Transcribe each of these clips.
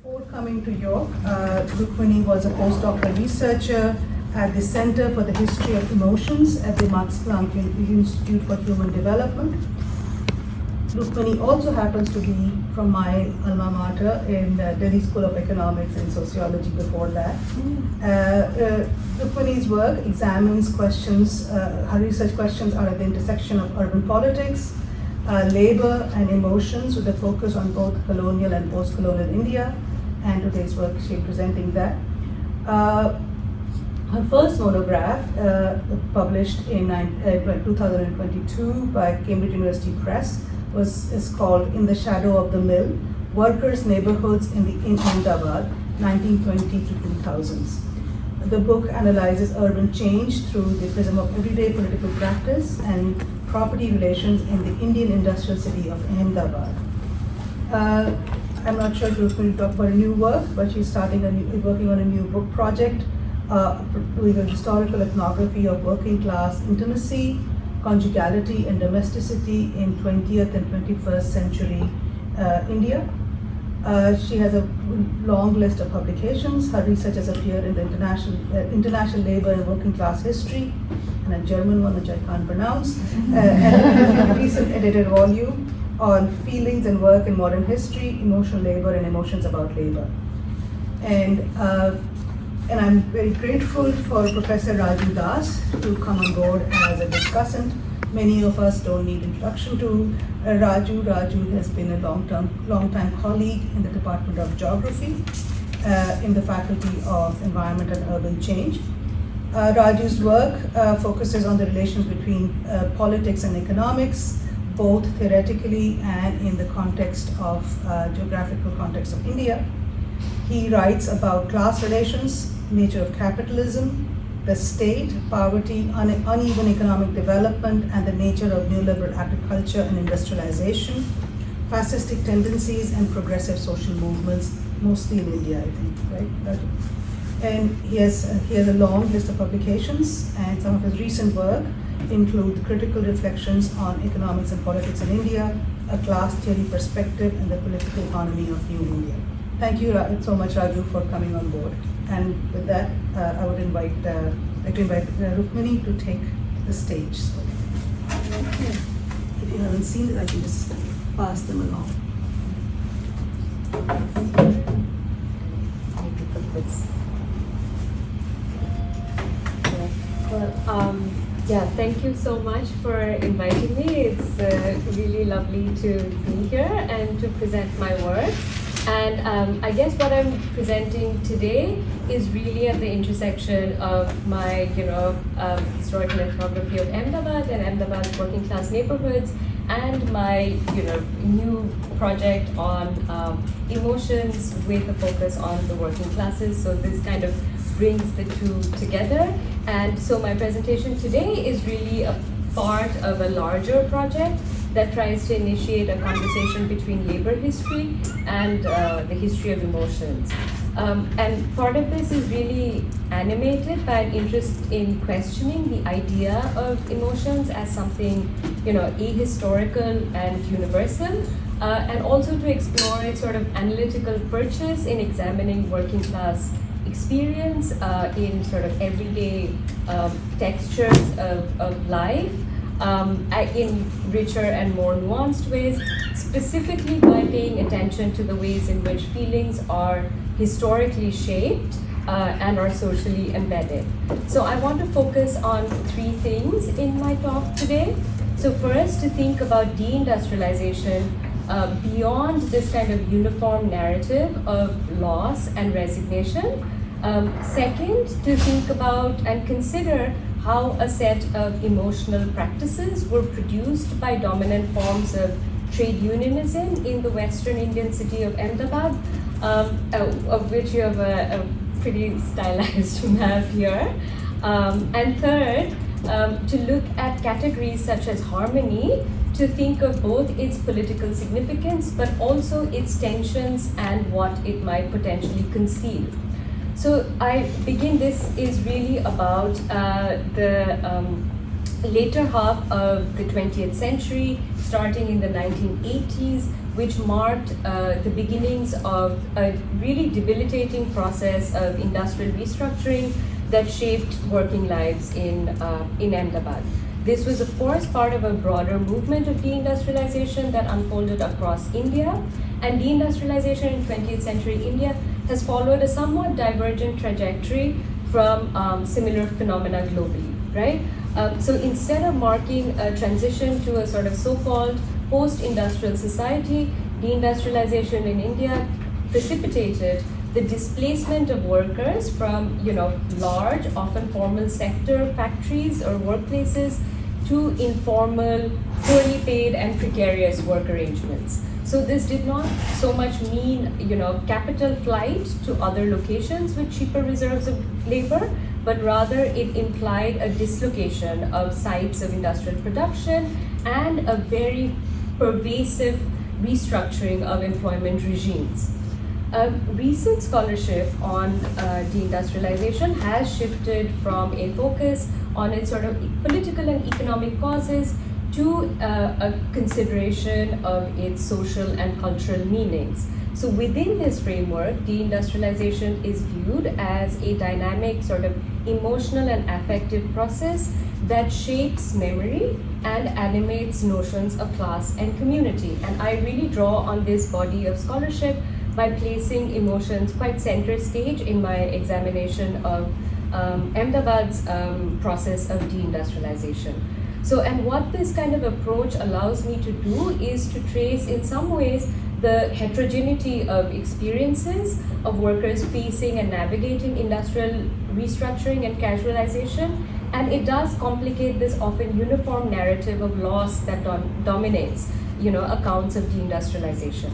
Before coming to York, Rukmini was a postdoctoral researcher at the Center for the History of Emotions at the Max Planck Institute for Human Development. Rukmini also happens to be from my alma mater in Delhi School of Economics and Sociology before that. Rukmini's work examines questions, her research questions are at the intersection of urban politics, labor and emotions with a focus on both colonial and post-colonial India, and today's work she's presenting that. Her first monograph, published in 2022 by Cambridge University Press, is called In the Shadow of the Mill, Workers' Neighborhoods in Ahmedabad, 1920 to 2000s. The book analyzes urban change through the prism of everyday political practice and property relations in the Indian industrial city of Ahmedabad. I'm not sure if you're going to talk about a new work, but she's working on a new book project with a historical ethnography of working class intimacy, conjugality, and domesticity in 20th and 21st century India. She has a long list of publications. Her research has appeared in the International Labour and Working Class History, and a German one which I can't pronounce, and a recent edited volume on Feelings and Work in Modern History, Emotional Labour and Emotions about Labour. And I'm very grateful for Professor Raju Das to come on board as a discussant. Many of us don't need introduction to Raju. Raju has been a long-time colleague in the Department of Geography in the Faculty of Environment and Urban Change. Raju's work focuses on the relations between politics and economics, both theoretically and in the context of geographical context of India. He writes about class relations, nature of capitalism, the state, poverty, uneven economic development, and the nature of neoliberal agriculture and industrialization, fascistic tendencies, and progressive social movements, mostly in India, I think, right? And he has a long list of publications, and some of his recent work include critical reflections on economics and politics in India, a class theory perspective, and the political economy of New India. Thank you so much, Raju, for coming on board. And with that, I would invite Rukmini to take the stage. So, if you haven't seen it, I can just pass them along. Yeah, thank you so much for inviting me. It's really lovely to be here and to present my work. And I guess what I'm presenting today is really at the intersection of my, historical ethnography of Ahmedabad and Ahmedabad's working class neighborhoods, and my, new project on emotions with a focus on the working classes. So this kind of brings the two together. And so my presentation today is really a part of a larger project that tries to initiate a conversation between labor history and the history of emotions. And part of this is really animated by an interest in questioning the idea of emotions as something, ahistorical and universal, and also to explore its sort of analytical purchase in examining working class experience in sort of everyday textures of life, in richer and more nuanced ways, specifically by paying attention to the ways in which feelings are historically shaped and are socially embedded. So I want to focus on three things in my talk today. So first, to think about deindustrialization beyond this kind of uniform narrative of loss and resignation. Second, to think about and consider how a set of emotional practices were produced by dominant forms of trade unionism in the Western Indian city of Ahmedabad, of which you have a pretty stylized map here. And third, to look at categories such as harmony, to think of both its political significance, but also its tensions and what it might potentially conceal. So this is really about the later half of the 20th century, starting in the 1980s, which marked the beginnings of a really debilitating process of industrial restructuring that shaped working lives in Ahmedabad. This was, of course, part of a broader movement of deindustrialization that unfolded across India. And deindustrialization in 20th century India has followed a somewhat divergent trajectory from similar phenomena globally, right? So instead of marking a transition to a sort of so-called post-industrial society, deindustrialization in India precipitated the displacement of workers from, large, often formal sector factories or workplaces to informal, poorly paid and precarious work arrangements. So this did not so much mean, capital flight to other locations with cheaper reserves of labor, but rather it implied a dislocation of sites of industrial production and a very pervasive restructuring of employment regimes. Recent scholarship on deindustrialization has shifted from a focus on its sort of political and economic causes to a consideration of its social and cultural meanings. So within this framework, deindustrialization is viewed as a dynamic sort of emotional and affective process that shapes memory and animates notions of class and community. And I really draw on this body of scholarship by placing emotions quite center stage in my examination of Ahmedabad's process of deindustrialization. So, and what this kind of approach allows me to do is to trace in some ways the heterogeneity of experiences of workers facing and navigating industrial restructuring and casualization, and it does complicate this often uniform narrative of loss that dominates, accounts of deindustrialization.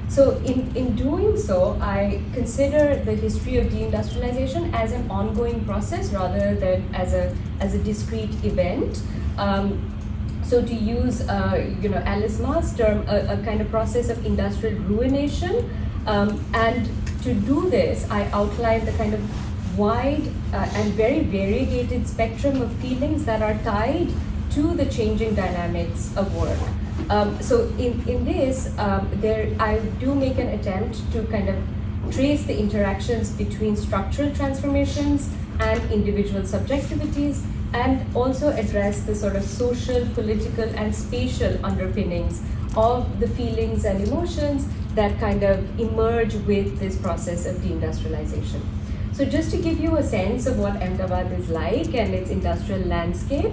So in doing so, I consider the history of deindustrialization as an ongoing process rather than as a discrete event. So to use Alice Ma's term, a kind of process of industrial ruination. And to do this, I outlined the kind of wide and very variegated spectrum of feelings that are tied to the changing dynamics of work. So in this, I do make an attempt to kind of trace the interactions between structural transformations and individual subjectivities, and also address the sort of social, political, and spatial underpinnings of the feelings and emotions that kind of emerge with this process of deindustrialization. So just to give you a sense of what Ahmedabad is like and its industrial landscape,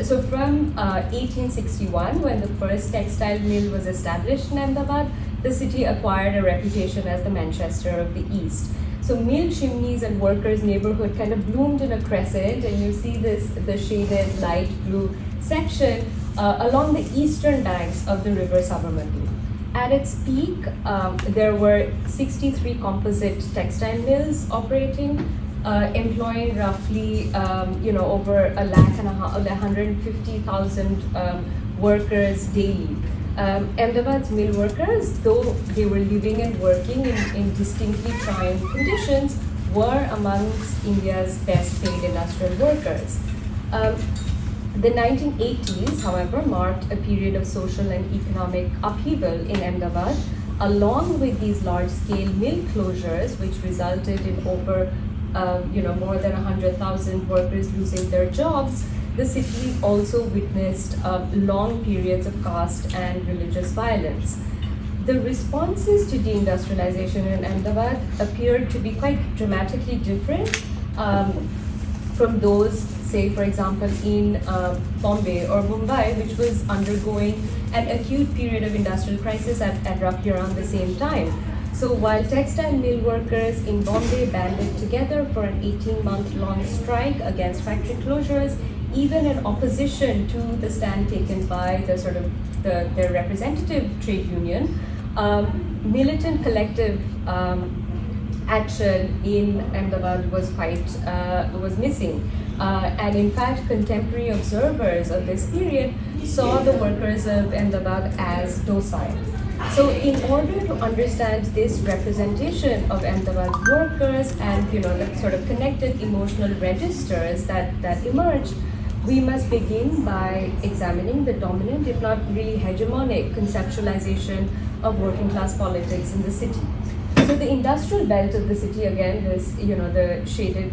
so from 1861, when the first textile mill was established in Ahmedabad, the city acquired a reputation as the Manchester of the East. So mill chimneys and workers' neighborhood kind of bloomed in a crescent, and you see the shaded light blue section along the eastern banks of the river Sabarmati. At its peak, there were 63 composite textile mills operating, employing roughly, over 150,000 workers daily. Ahmedabad's mill workers, though they were living and working in distinctly trying conditions, were amongst India's best paid industrial workers. The 1980s, however, marked a period of social and economic upheaval in Ahmedabad, along with these large-scale mill closures, which resulted in over, more than 100,000 workers losing their jobs. The city also witnessed long periods of caste and religious violence. The responses to deindustrialization in Ahmedabad appeared to be quite dramatically different from those, say, for example, in Bombay or Mumbai, which was undergoing an acute period of industrial crisis at roughly around the same time. So while textile mill workers in Bombay banded together for an 18-month-long strike against factory closures, even in opposition to the stand taken by their representative trade union, militant collective action in Ahmedabad was missing. And in fact, contemporary observers of this period saw the workers of Ahmedabad as docile. So in order to understand this representation of Ahmedabad's workers and the sort of connected emotional registers that emerged, we must begin by examining the dominant, if not really hegemonic, conceptualization of working class politics in the city. So the industrial belt of the city, again, this, the shaded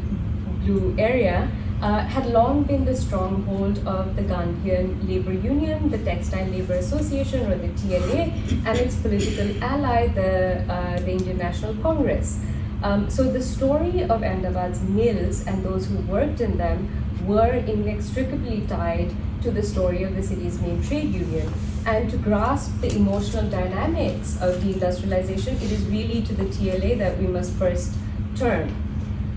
blue area, had long been the stronghold of the Gandhian labor union, the Textile Labour Association, or the TLA, and its political ally, the Indian National Congress. So the story of Ahmedabad's mills and those who worked in them were inextricably tied to the story of the city's main trade union. And to grasp the emotional dynamics of deindustrialization, it is really to the TLA that we must first turn.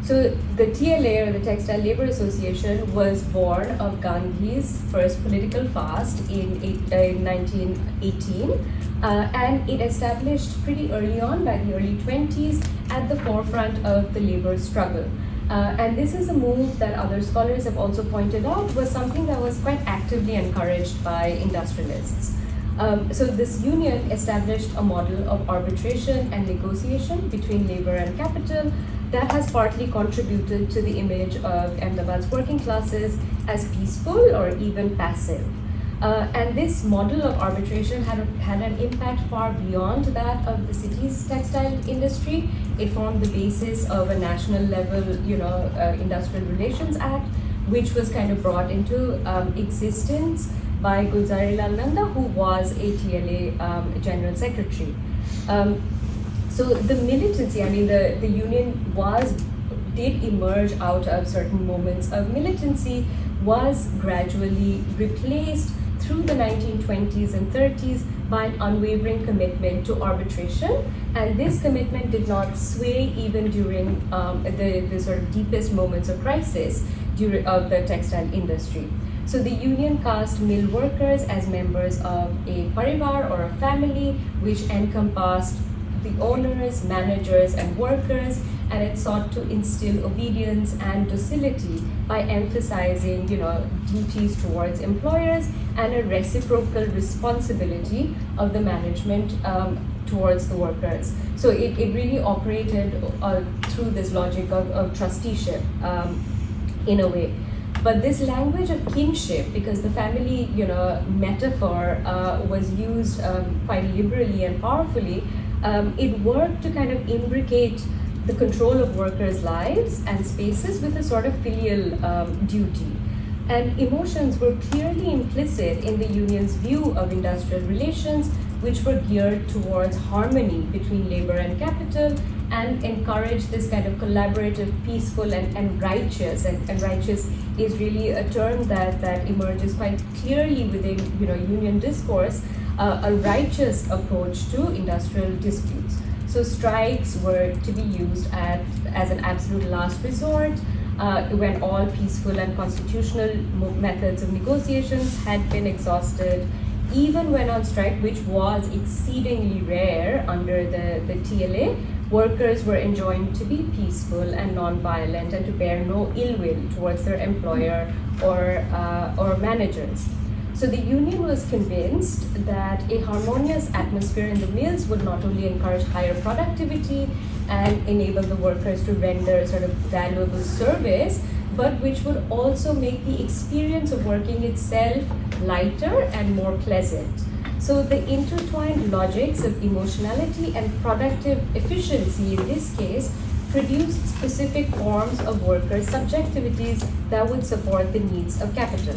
So the TLA, or the Textile Labour Association, was born of Gandhi's first political fast in 1918, and it established pretty early on, by the early 20s, at the forefront of the labor struggle. And this is a move that other scholars have also pointed out was something that was quite actively encouraged by industrialists. So this union established a model of arbitration and negotiation between labor and capital that has partly contributed to the image of Ahmedabad's working classes as peaceful or even passive. And this model of arbitration had an impact far beyond that of the city's textile industry. It formed the basis of a national level, Industrial Relations Act, which was kind of brought into existence by Gulzarilal Nanda, who was a TLA General Secretary. So the militancy, the union did emerge out of certain moments of militancy, was gradually replaced through the 1920s and 30s by an unwavering commitment to arbitration. And this commitment did not sway even during the sort of deepest moments of crisis of the textile industry. So the union cast mill workers as members of a parivar, or a family, which encompassed the owners, managers, and workers, and it sought to instill obedience and docility by emphasizing, duties towards employers and a reciprocal responsibility of the management towards the workers. So it really operated through this logic of trusteeship in a way. But this language of kinship, because the family, metaphor was used quite liberally and powerfully, it worked to kind of imbricate the control of workers' lives and spaces with a sort of filial duty. And emotions were clearly implicit in the union's view of industrial relations, which were geared towards harmony between labor and capital, and encouraged this kind of collaborative, peaceful, and righteous. And righteous is really a term that emerges quite clearly within union discourse, a righteous approach to industrial disputes. So strikes were to be used as an absolute last resort when all peaceful and constitutional methods of negotiations had been exhausted. Even when on strike, which was exceedingly rare under the TLA, workers were enjoined to be peaceful and non-violent and to bear no ill will towards their employer or managers. So the union was convinced that a harmonious atmosphere in the mills would not only encourage higher productivity and enable the workers to render sort of valuable service, but which would also make the experience of working itself lighter and more pleasant. So the intertwined logics of emotionality and productive efficiency in this case produced specific forms of workers' subjectivities that would support the needs of capital.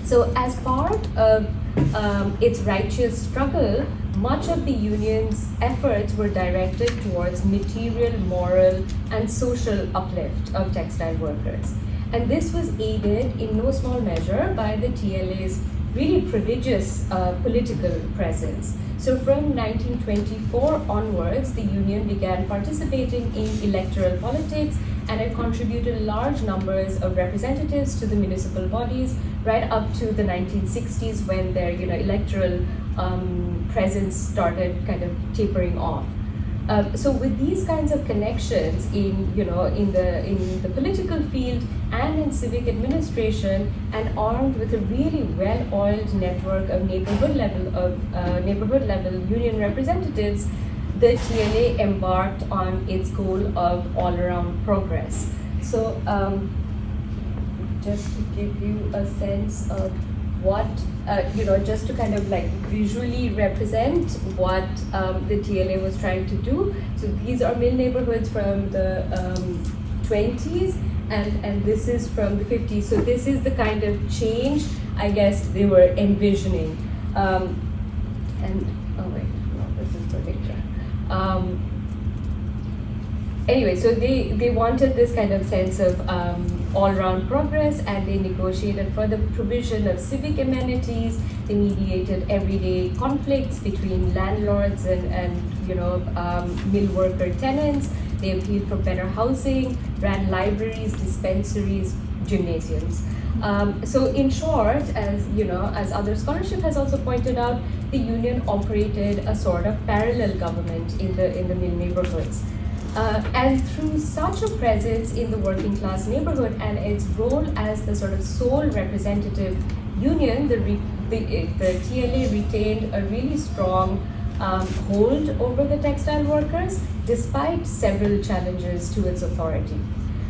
So as part of its righteous struggle, much of the union's efforts were directed towards material, moral, and social uplift of textile workers. And this was aided in no small measure by the TLA's really prodigious political presence. So from 1924 onwards, the union began participating in electoral politics, and it contributed large numbers of representatives to the municipal bodies right up to the 1960s, when their electoral presence started kind of tapering off. So with these kinds of connections in the political field and in civic administration, and armed with a really well-oiled network of neighborhood level union representatives, the TLA embarked on its goal of all-around progress. So just to give you a sense of what, just to kind of like visually represent what the TLA was trying to do. So these are mill neighborhoods from the 20s, and this is from the 50s. So this is the kind of change, I guess, they were envisioning. This is the picture. Anyway, so they wanted this kind of sense of all-round progress, and they negotiated for the provision of civic amenities. They mediated everyday conflicts between landlords and mill worker tenants. They appealed for better housing, ran libraries, dispensaries, gymnasiums. So in short, as other scholarship has also pointed out, the union operated a sort of parallel government in the mill neighborhoods. And through such a presence in the working class neighborhood and its role as the sort of sole representative union, the TLA retained a really strong hold over the textile workers, despite several challenges to its authority.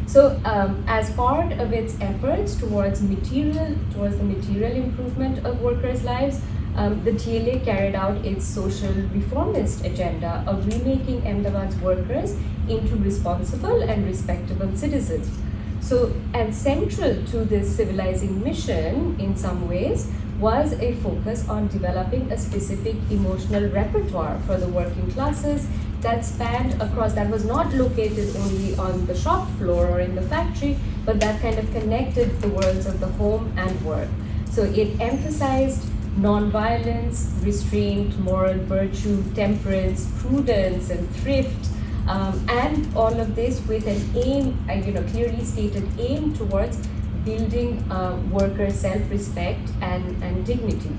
So, as part of its efforts towards the material improvement of workers' lives, the TLA carried out its social reformist agenda of remaking Ahmedabad's workers into responsible and respectable citizens. So, and central to this civilizing mission, in some ways, was a focus on developing a specific emotional repertoire for the working classes that spanned across, that was not located only on the shop floor or in the factory, but that kind of connected the worlds of the home and work. So it emphasized non-violence, restraint, moral virtue, temperance, prudence, and thrift, and all of this with an aim, clearly stated aim towards building worker self-respect and dignity.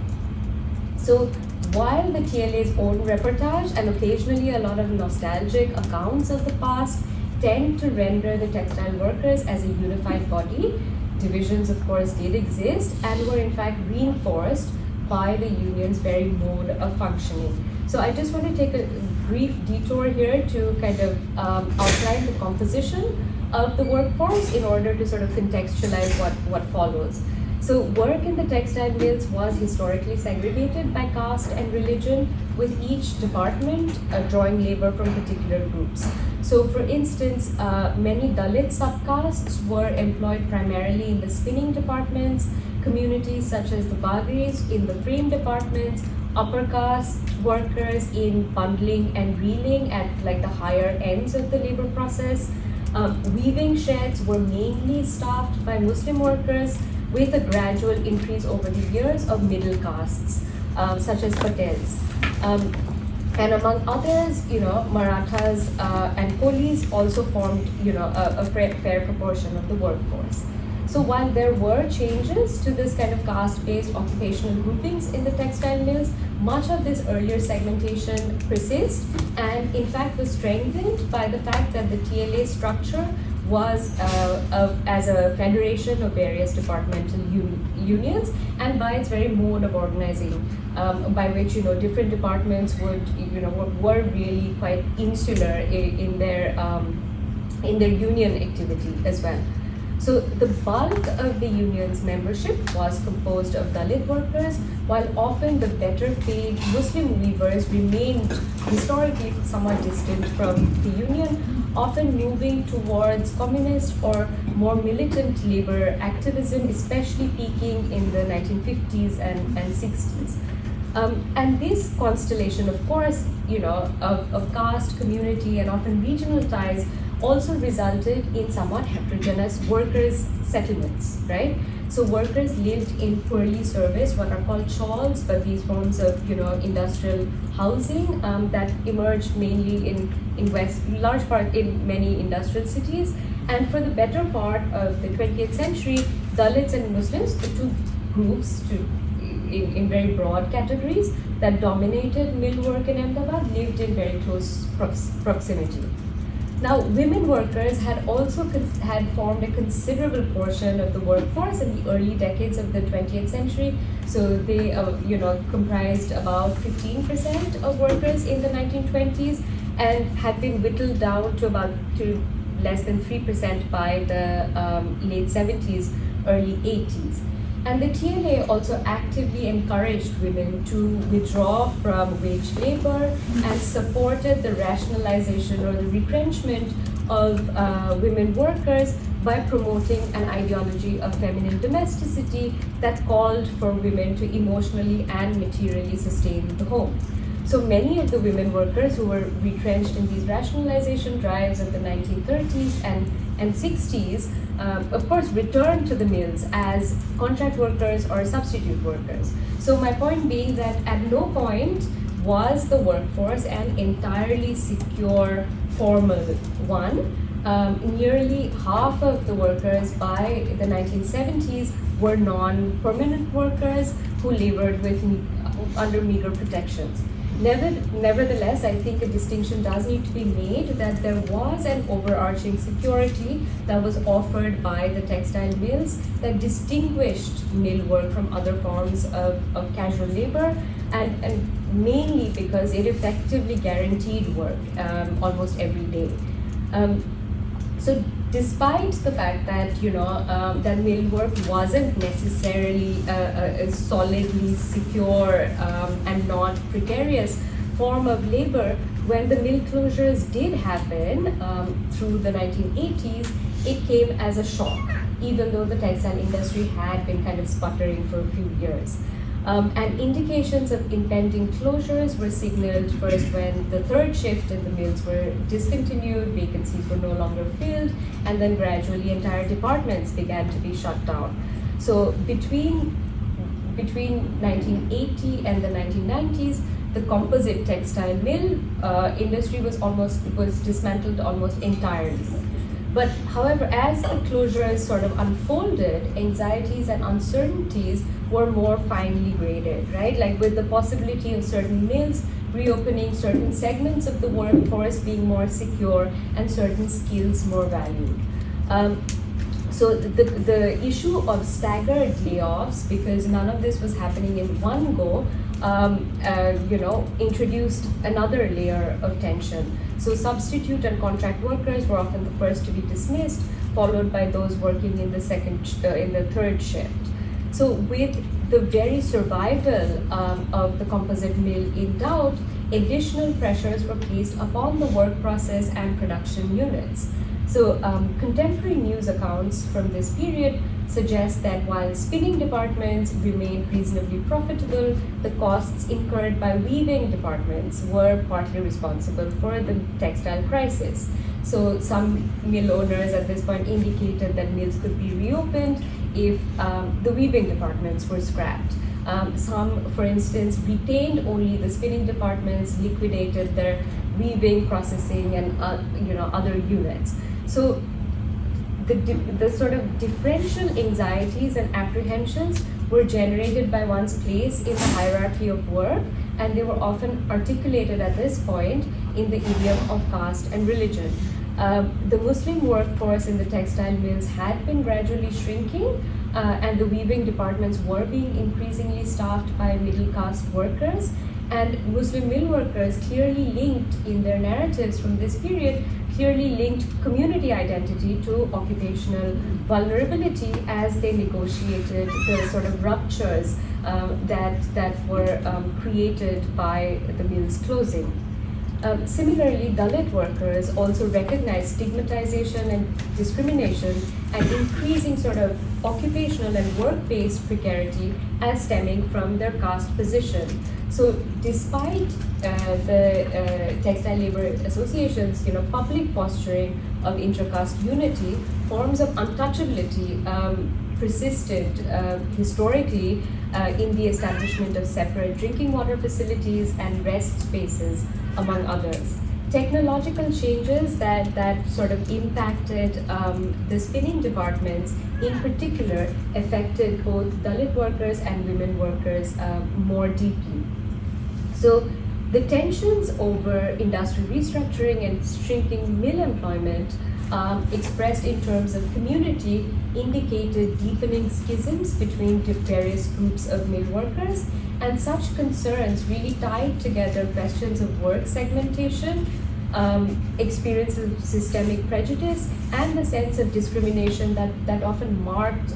So while the TLA's own repertoire and occasionally a lot of nostalgic accounts of the past tend to render the textile workers as a unified body, divisions of course did exist and were in fact reinforced by the union's very mode of functioning. So I just want to take a brief detour here to kind of outline the composition of the workforce in order to sort of contextualize what follows. So work in the textile mills was historically segregated by caste and religion, with each department drawing labor from particular groups. So for instance, many Dalit subcastes were employed primarily in the spinning departments, communities such as the Bagris in the frame departments, upper caste workers in bundling and reeling at like the higher ends of the labor process. Weaving sheds were mainly staffed by Muslim workers, with a gradual increase over the years of middle castes, such as Patels. And among others, Marathas and Kolis also formed, a fair proportion of the workforce. So while there were changes to this kind of caste-based occupational groupings in the textile mills, much of this earlier segmentation persists and in fact was strengthened by the fact that the TLA structure was as a federation of various departmental unions, and by its very mode of organizing, by which different departments would were really quite insular in their union activity as well. So the bulk of the union's membership was composed of Dalit workers, while often the better paid Muslim weavers remained historically somewhat distant from the union, often moving towards communist or more militant labor activism, especially peaking in the 1950s and 60s. And this constellation, of course, of caste, community, and often regional ties also resulted in somewhat heterogeneous workers' settlements, right? So workers lived in poorly serviced, what are called chawls, but these forms of, industrial housing that emerged mainly in large part in many industrial cities. And for the better part of the 20th century, Dalits and Muslims, the two groups in very broad categories that dominated mill work in Ahmedabad, lived in very close proximity. Now, women workers had also had formed a considerable portion of the workforce in the early decades of the 20th century. So they, comprised about 15% of workers in the 1920s and had been whittled down to less than 3% by the late 70s, early 80s. And the TLA also actively encouraged women to withdraw from wage labor and supported the rationalization or the retrenchment of women workers by promoting an ideology of feminine domesticity that called for women to emotionally and materially sustain the home. So many of the women workers who were retrenched in these rationalization drives of the 1930s and 60s, of course, returned to the mills as contract workers or substitute workers. So my point being that at no point was the workforce an entirely secure formal one. Nearly half of the workers by the 1970s were non-permanent workers who labored under meager protections. Nevertheless, I think a distinction does need to be made that there was an overarching security that was offered by the textile mills that distinguished mill work from other forms of casual labor, and mainly because it effectively guaranteed work almost every day. So despite the fact that that mill work wasn't necessarily a solidly secure and not precarious form of labor, when the mill closures did happen through the 1980s, it came as a shock, even though the textile industry had been kind of sputtering for a few years. And indications of impending closures were signaled first when the third shift in the mills were discontinued, vacancies were no longer filled, and then gradually entire departments began to be shut down. So between 1980 and the 1990s, the composite textile mill industry was dismantled almost entirely. But however, as the closures sort of unfolded, anxieties and uncertainties were more finely graded, right? Like with the possibility of certain mills reopening, certain segments of the workforce being more secure, and certain skills more valued. So the issue of staggered layoffs, because none of this was happening in one go, introduced another layer of tension. So substitute and contract workers were often the first to be dismissed, followed by those working in the third shift. So with the very survival of the composite mill in doubt, additional pressures were placed upon the work process and production units. So contemporary news accounts from this period suggest that while spinning departments remained reasonably profitable, the costs incurred by weaving departments were partly responsible for the textile crisis. So some mill owners at this point indicated that mills could be reopened if the weaving departments were scrapped. Some, for instance, retained only the spinning departments, liquidated their weaving, processing, and other units. So the sort of differential anxieties and apprehensions were generated by one's place in the hierarchy of work, and they were often articulated at this point in the idiom of caste and religion. The Muslim workforce in the textile mills had been gradually shrinking, and the weaving departments were being increasingly staffed by middle caste workers. And Muslim mill workers clearly linked in their narratives from this period, clearly linked community identity to occupational vulnerability as they negotiated the sort of ruptures that were created by the mill's closing. Similarly, Dalit workers also recognized stigmatization and discrimination and increasing sort of occupational and work-based precarity as stemming from their caste position. So despite the Textile Labour Association's public posturing of intra-caste unity, forms of untouchability persisted historically in the establishment of separate drinking water facilities and rest spaces, among others. Technological changes that sort of impacted the spinning departments in particular affected both Dalit workers and women workers more deeply. So the tensions over industrial restructuring and shrinking mill employment expressed in terms of community indicated deepening schisms between various groups of mill workers, and such concerns really tied together questions of work segmentation experience of systemic prejudice, and the sense of discrimination that often marked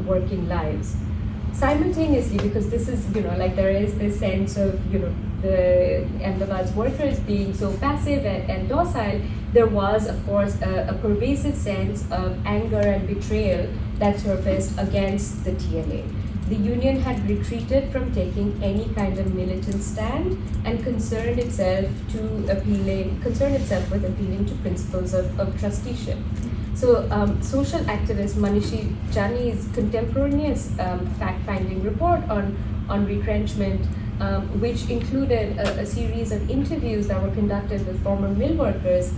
working lives. Simultaneously, because this is, like there is this sense of, the Ahmedabad's workers being so passive and docile, there was, of course, a pervasive sense of anger and betrayal that surfaced against the TLA. The union had retreated from taking any kind of militant stand and concerned itself with appealing to principles of trusteeship. So, social activist Manishi Jani's contemporaneous fact-finding report on retrenchment, which included a series of interviews that were conducted with former mill workers,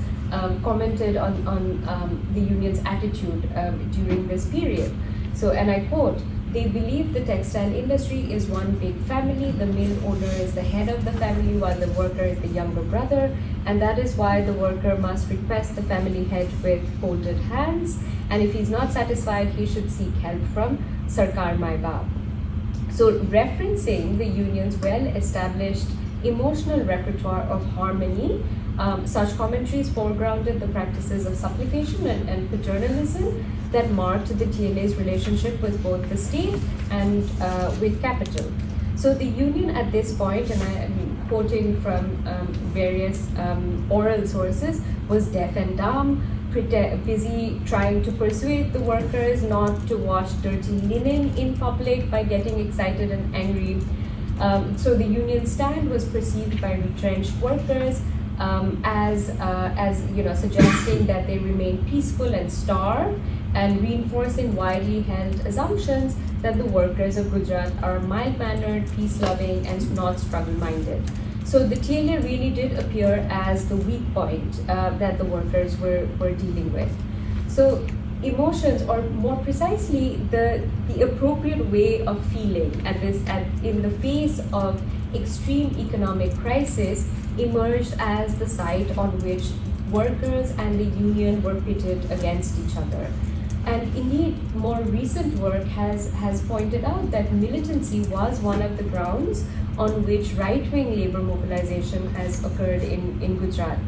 commented on the union's attitude during this period. So, and I quote, "They believe the textile industry is one big family. The mill owner is the head of the family while the worker is the younger brother. And that is why the worker must request the family head with folded hands. And if he's not satisfied, he should seek help from Sarkar Mai Baap." So referencing the union's well-established emotional repertoire of harmony, such commentaries foregrounded the practices of supplication and paternalism that marked the TLA's relationship with both the state and with capital. So the union at this point, and I am quoting from various oral sources, was deaf and dumb, busy trying to persuade the workers not to wash dirty linen in public by getting excited and angry. So the union stand was perceived by retrenched workers as suggesting that they remain peaceful and starve, and reinforcing widely held assumptions that the workers of Gujarat are mild-mannered, peace-loving, and not struggle-minded. So the TLA really did appear as the weak point that the workers were dealing with. So emotions, or more precisely, the appropriate way of feeling in the face of extreme economic crisis, emerged as the site on which workers and the union were pitted against each other. And indeed, more recent work has pointed out that militancy was one of the grounds on which right-wing labor mobilization has occurred in Gujarat.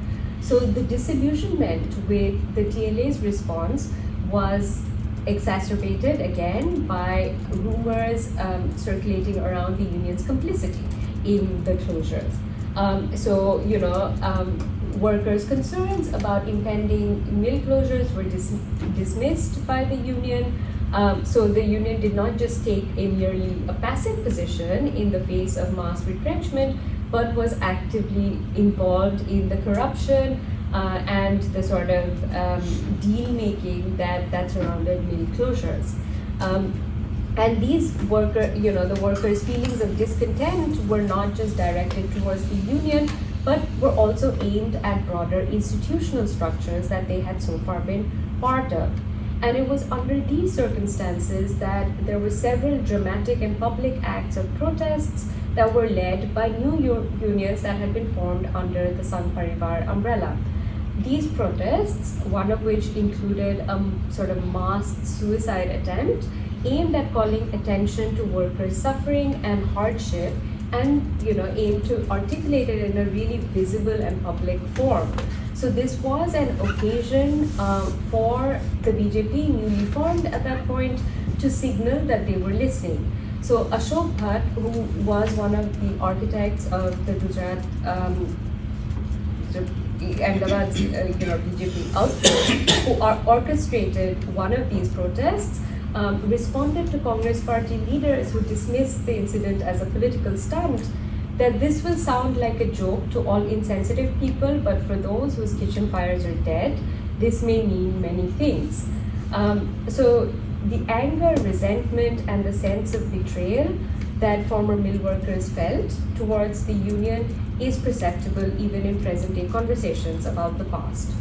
So the disillusionment with the TLA's response was exacerbated again by rumors circulating around the union's complicity in the closures. Workers' concerns about impending mill closures were dismissed by the union. So the union did not just take a merely passive position in the face of mass retrenchment, but was actively involved in the corruption and the sort of deal-making that surrounded mill closures. And these the workers' feelings of discontent were not just directed towards the union, but were also aimed at broader institutional structures that they had so far been part of. And it was under these circumstances that there were several dramatic and public acts of protests that were led by new unions that had been formed under the Sangh Parivar umbrella. These protests, one of which included a sort of mass suicide attempt, aimed at calling attention to workers' suffering and hardship, and aimed to articulate it in a really visible and public form. So this was an occasion for the BJP, newly formed at that point, to signal that they were listening. So Ashok Bhatt, who was one of the architects of the Gujarat Ahmedabad's BJP outfit, who orchestrated one of these protests, responded to Congress party leaders who dismissed the incident as a political stunt, that this will sound like a joke to all insensitive people, but for those whose kitchen fires are dead, this may mean many things. So the anger, resentment, and the sense of betrayal that former mill workers felt towards the union is perceptible even in present-day conversations about the past.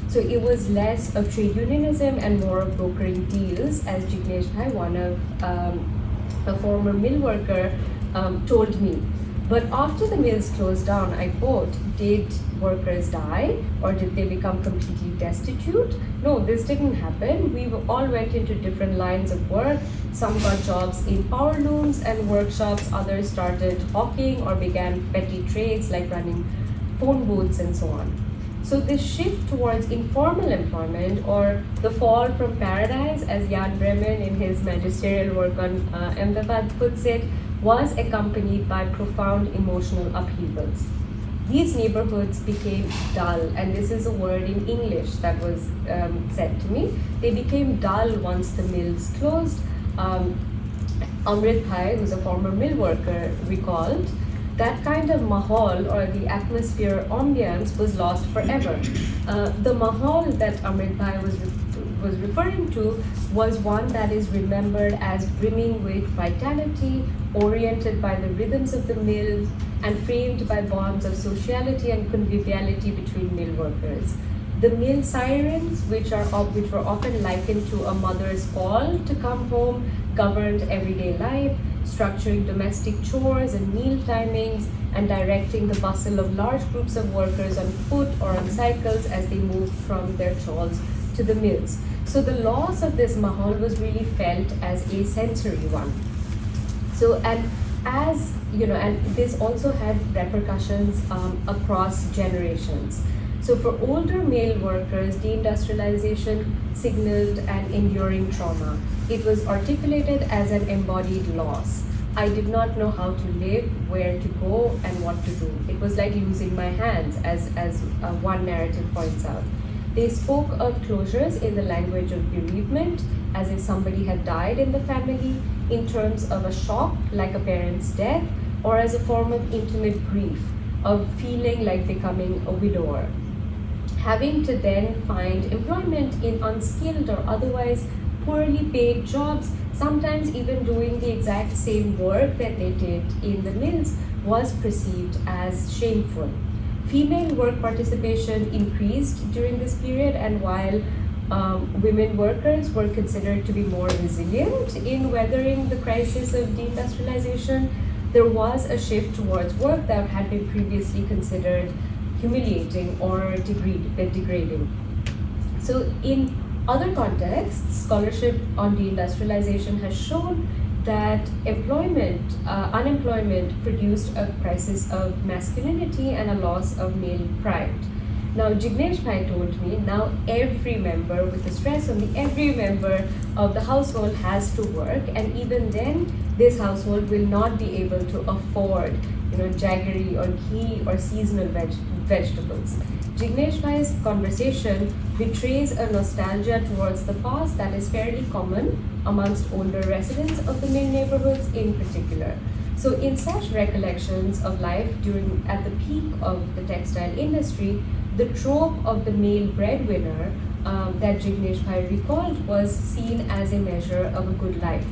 So it was less of trade unionism and more of brokering deals, as Jignesh Bhai, one of a former mill worker, told me. But after the mills closed down, I quote, "Did workers die or did they become completely destitute? No, this didn't happen. We all went into different lines of work. Some got jobs in power looms and workshops, others started hawking or began petty trades like running phone booths and so on." So this shift towards informal employment, or the fall from paradise, as Jan Bremen in his magisterial work on Ahmedabad puts it, was accompanied by profound emotional upheavals. These neighborhoods became dull, and this is a word in English that was said to me. They became dull once the mills closed. Amrit Bhai, who's a former mill worker, recalled that kind of mahal, or the atmosphere ambience, was lost forever. The mahal that Amrit Bhai was referring to was one that is remembered as brimming with vitality, oriented by the rhythms of the mills, and framed by bonds of sociality and conviviality between mill workers. The mill sirens, which were often likened to a mother's call to come home, governed everyday life, structuring domestic chores and meal timings, and directing the bustle of large groups of workers on foot or on cycles as they moved from their chawls to the mills. So the loss of this mahal was really felt as a sensory one. So, and as you know, and this also had repercussions across generations. So for older male workers, deindustrialization signaled an enduring trauma. It was articulated as an embodied loss. I did not know how to live, where to go, and what to do. It was like losing my hands, as one narrative points out. They spoke of closures in the language of bereavement, as if somebody had died in the family, in terms of a shock, like a parent's death, or as a form of intimate grief, of feeling like becoming a widower. Having to then find employment in unskilled or otherwise poorly paid jobs, sometimes even doing the exact same work that they did in the mills, was perceived as shameful. Female work participation increased during this period, and while women workers were considered to be more resilient in weathering the crisis of deindustrialization, there was a shift towards work that had been previously considered humiliating or degrading. So in other contexts, scholarship on deindustrialization has shown that unemployment produced a crisis of masculinity and a loss of male pride. Now, Jignesh Bhai told me now every member, with the stress on the every member of the household has to work, and even then, this household will not be able to afford, jaggery or ghee or seasonal vegetables. Jignesh Bhai's conversation betrays a nostalgia towards the past that is fairly common amongst older residents of the mill neighborhoods in particular. So in such recollections of life at the peak of the textile industry, the trope of the male breadwinner that Jignesh Bhai recalled was seen as a measure of a good life.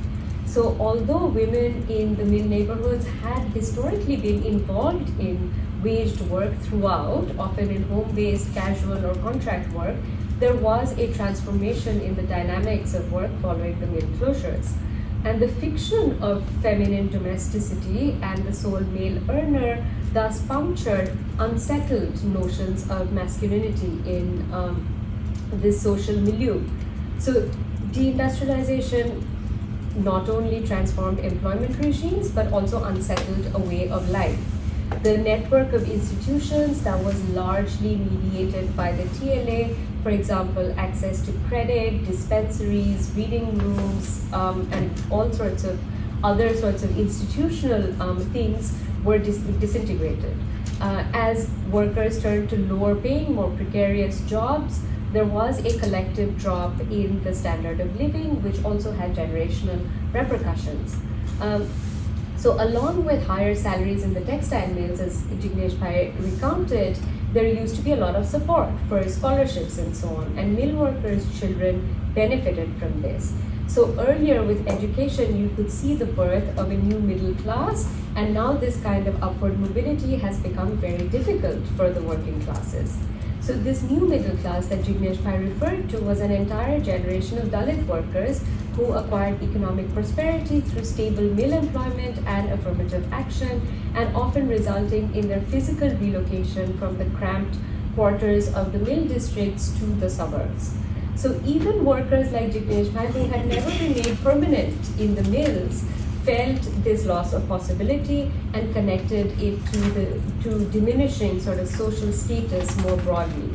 So although women in the mill neighborhoods had historically been involved in waged work throughout, often in home-based, casual or contract work, there was a transformation in the dynamics of work following the mill closures. And the fiction of feminine domesticity and the sole male earner thus punctured unsettled notions of masculinity in this social milieu. So deindustrialization not only transformed employment regimes but also unsettled a way of life. The network of institutions that was largely mediated by the TLA, for example, access to credit, dispensaries, reading rooms, and all sorts of other sorts of institutional things were disintegrated. As workers turned to lower paying, more precarious jobs, there was a collective drop in the standard of living, which also had generational repercussions. So along with higher salaries in the textile mills, as Jignesh Bhai recounted, there used to be a lot of support for scholarships and so on, and mill workers' children benefited from this. So earlier with education, you could see the birth of a new middle class, and now this kind of upward mobility has become very difficult for the working classes. So this new middle class that Jignesh Bhai referred to was an entire generation of Dalit workers who acquired economic prosperity through stable mill employment and affirmative action, and often resulting in their physical relocation from the cramped quarters of the mill districts to the suburbs. So even workers like Jignesh Bhai, who had never been made permanent in the mills, felt this loss of possibility and connected it to diminishing sort of social status more broadly.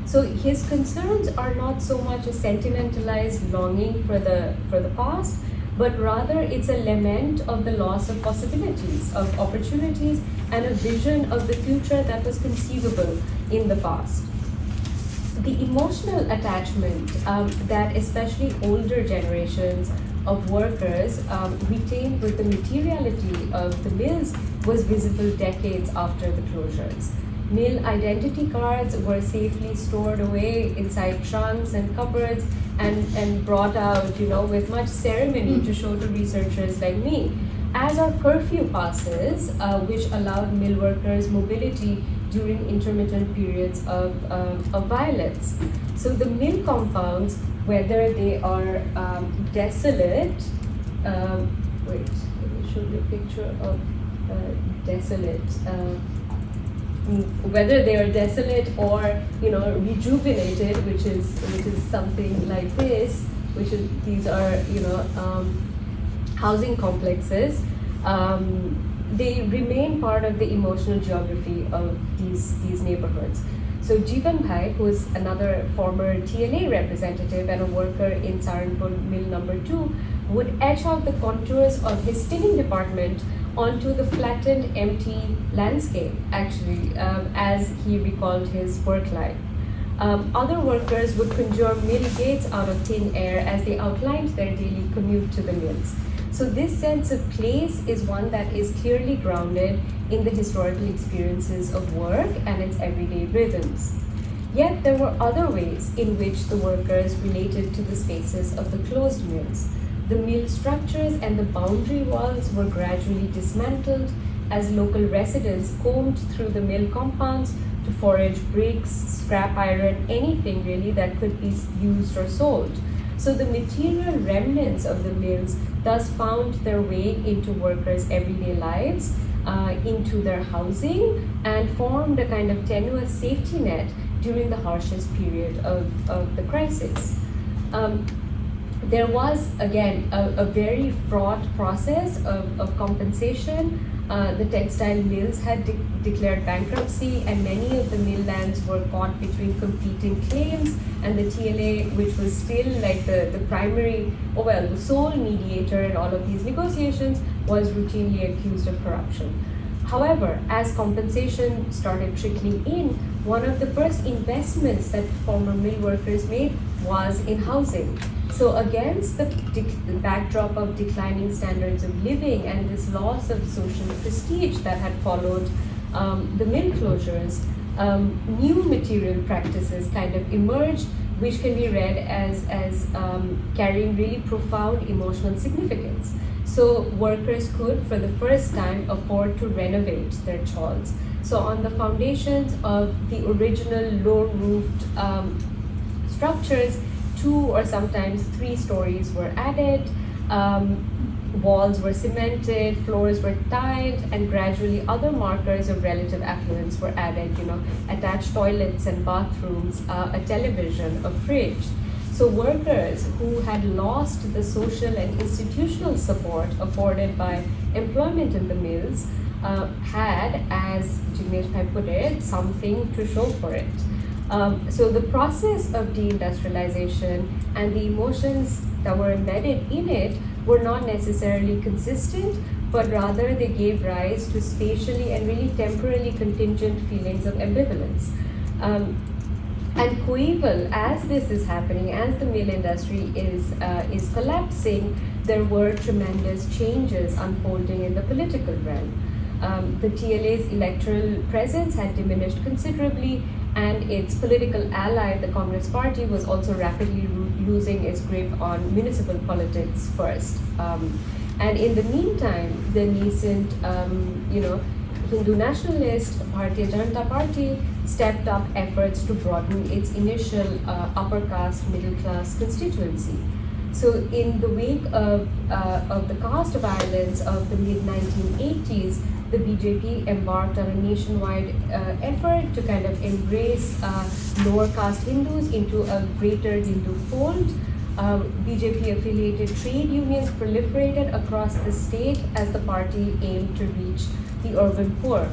So his concerns are not so much a sentimentalized longing for the past, but rather it's a lament of the loss of possibilities, of opportunities, and a vision of the future that was conceivable in the past. The emotional attachment that especially older generations of workers retained with the materiality of the mills was visible decades after the closures. Mill identity cards were safely stored away inside trunks and cupboards and brought out, with much ceremony to show to researchers like me. As our curfew passes, which allowed mill workers mobility during intermittent periods of violence. So the mill compounds, whether they are desolate, wait, let me show you a picture of desolate. Whether they are desolate or rejuvenated, which is something like this, these are housing complexes. They remain part of the emotional geography of these neighborhoods. So Jivan Bhai, who is another former TLA representative and a worker in Saharanpur Mill Number 2, would etch out the contours of his spinning department onto the flattened, empty landscape, actually, as he recalled his work life. Other workers would conjure mill gates out of thin air as they outlined their daily commute to the mills. So this sense of place is one that is clearly grounded in the historical experiences of work and its everyday rhythms. Yet there were other ways in which the workers related to the spaces of the closed mills. The mill structures and the boundary walls were gradually dismantled as local residents combed through the mill compounds to forage bricks, scrap iron, anything really that could be used or sold. So the material remnants of the mills thus found their way into workers' everyday lives, into their housing, and formed a kind of tenuous safety net during the harshest period of the crisis. There was, again, a very fraught process of compensation. The textile mills had declared bankruptcy, and many of the mill lands were caught between competing claims, and the TLA, which was still like the primary, the sole mediator in all of these negotiations, was routinely accused of corruption. However, as compensation started trickling in, one of the first investments that former mill workers made was in housing. So against the backdrop of declining standards of living and this loss of social prestige that had followed the mill closures, new material practices kind of emerged, which can be read as carrying really profound emotional significance. So workers could, for the first time, afford to renovate their chawls. So on the foundations of the original low-roofed structures, 2 or sometimes 3 stories were added, walls were cemented, floors were tiled, and gradually other markers of relative affluence were added, attached toilets and bathrooms, a television, a fridge. So workers who had lost the social and institutional support afforded by employment in the mills had, as Jignesh Bhai put it, something to show for it. So the process of deindustrialization and the emotions that were embedded in it were not necessarily consistent, but rather they gave rise to spatially and really temporally contingent feelings of ambivalence. And coeval, as this is happening, as the mill industry is collapsing, there were tremendous changes unfolding in the political realm. The TLA's electoral presence had diminished considerably, and its political ally, the Congress Party, was also rapidly losing its grip on municipal politics first. And in the meantime, the nascent, Hindu nationalist Bharatiya Janata Party stepped up efforts to broaden its initial upper caste, middle class constituency. So in the wake of the caste violence of the mid-1980s, the BJP embarked on a nationwide effort to kind of embrace lower caste Hindus into a greater Hindu fold. BJP-affiliated trade unions proliferated across the state as the party aimed to reach the urban poor.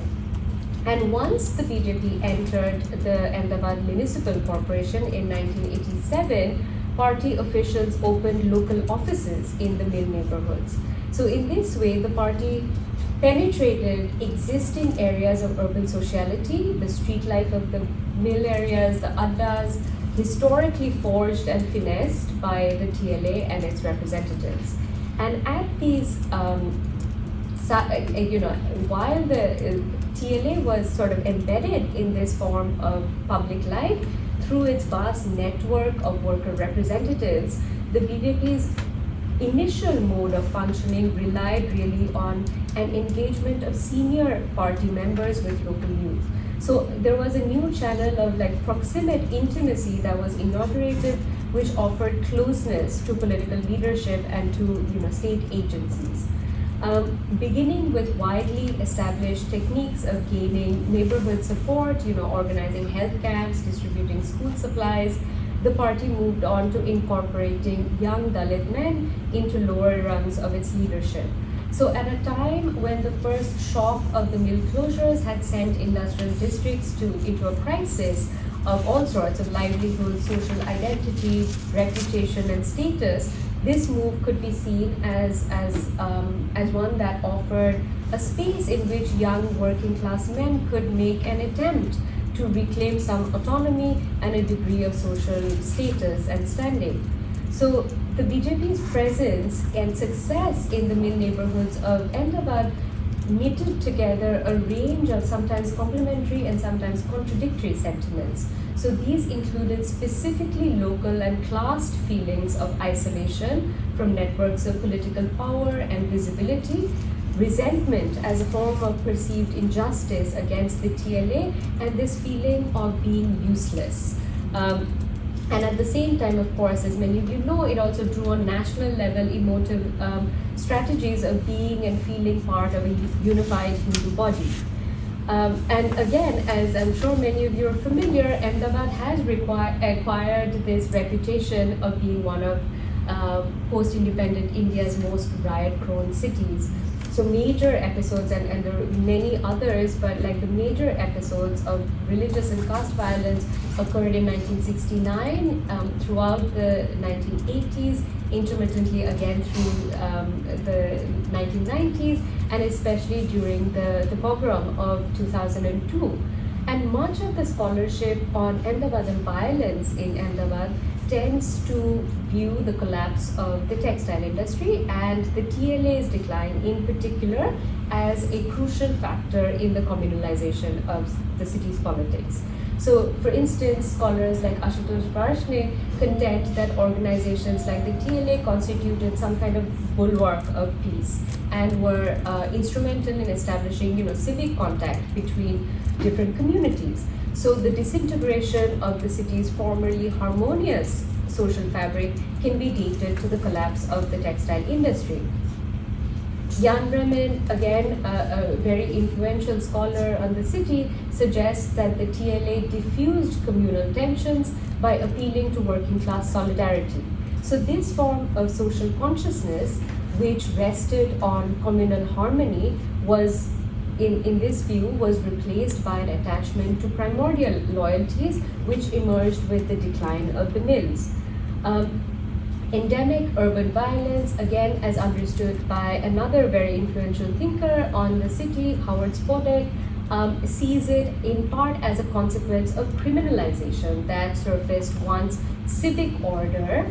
And once the BJP entered the Ahmedabad Municipal Corporation in 1987, party officials opened local offices in the mill neighborhoods. So in this way, the party penetrated existing areas of urban sociality, the street life of the mill areas, the addas, historically forged and finessed by the TLA and its representatives. And at these, while the TLA was sort of embedded in this form of public life through its vast network of worker representatives, the BJP's initial mode of functioning relied really on an engagement of senior party members with local youth. So there was a new channel of proximate intimacy that was inaugurated, which offered closeness to political leadership and to state agencies. Beginning with widely established techniques of gaining neighborhood support, organizing health camps, distributing school supplies, the party moved on to incorporating young Dalit men into lower rungs of its leadership. So at a time when the first shock of the mill closures had sent industrial districts into a crisis of all sorts of livelihood, social identity, reputation, and status, this move could be seen as one that offered a space in which young working class men could make an attempt to reclaim some autonomy and a degree of social status and standing. So the BJP's presence and success in the mill neighborhoods of Ahmedabad knitted together a range of sometimes complementary and sometimes contradictory sentiments. So these included specifically local and classed feelings of isolation from networks of political power and visibility, resentment as a form of perceived injustice against the TLA, and this feeling of being useless. And at the same time, of course, as many of you know, it also drew on national level emotive strategies of being and feeling part of a unified Hindu body. And again, as I'm sure many of you are familiar, Ahmedabad has acquired this reputation of being one of post-independent India's most riot-prone cities. So major episodes, and there are many others, but the major episodes of religious and caste violence occurred in 1969, throughout the 1980s, intermittently again through the 1990s, and especially during the pogrom of 2002. And much of the scholarship on Ahmedabad and violence in Ahmedabad tends to view the collapse of the textile industry and the TLA's decline in particular as a crucial factor in the communalization of the city's politics. So, for instance, scholars like Ashutosh Varshne contend that organizations like the TLA constituted some kind of bulwark of peace and were instrumental in establishing, civic contact between different communities. So the disintegration of the city's formerly harmonious social fabric can be dated to the collapse of the textile industry. Jan Bremen, again a very influential scholar on the city, suggests that the TLA diffused communal tensions by appealing to working class solidarity. So this form of social consciousness, which rested on communal harmony, was in this view was replaced by an attachment to primordial loyalties, which emerged with the decline of the mills. Endemic urban violence, again as understood by another very influential thinker on the city, Howard Spodek, sees it in part as a consequence of criminalization that surfaced once civic order,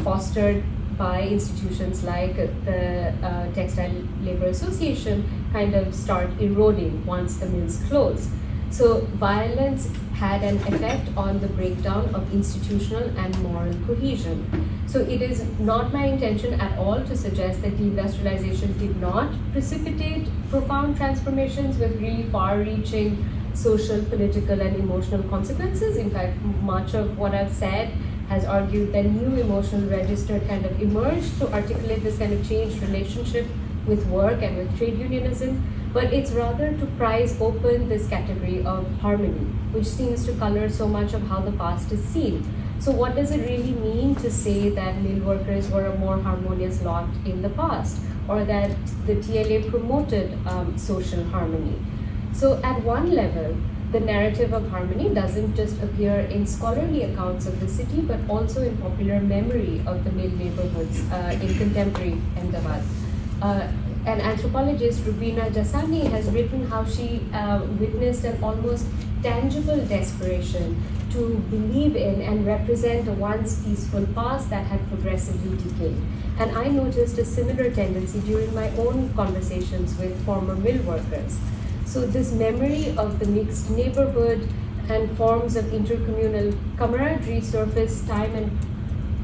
fostered by institutions like the Textile Labour Association, kind of start eroding once the mills close. So violence had an effect on the breakdown of institutional and moral cohesion. So it is not my intention at all to suggest that deindustrialization did not precipitate profound transformations with really far-reaching social, political, and emotional consequences. In fact, much of what I've said has argued that new emotional register kind of emerged to articulate this kind of changed relationship with work and with trade unionism, but it's rather to prise open this category of harmony, which seems to color so much of how the past is seen. So what does it really mean to say that mill workers were a more harmonious lot in the past, or that the TLA promoted social harmony? So at one level, the narrative of harmony doesn't just appear in scholarly accounts of the city, but also in popular memory of the mill neighborhoods in contemporary Ahmedabad. An anthropologist, Rukmini, has written how she witnessed an almost tangible desperation to believe in and represent a once peaceful past that had progressively decayed. And I noticed a similar tendency during my own conversations with former mill workers. So this memory of the mixed neighborhood and forms of intercommunal camaraderie surface time and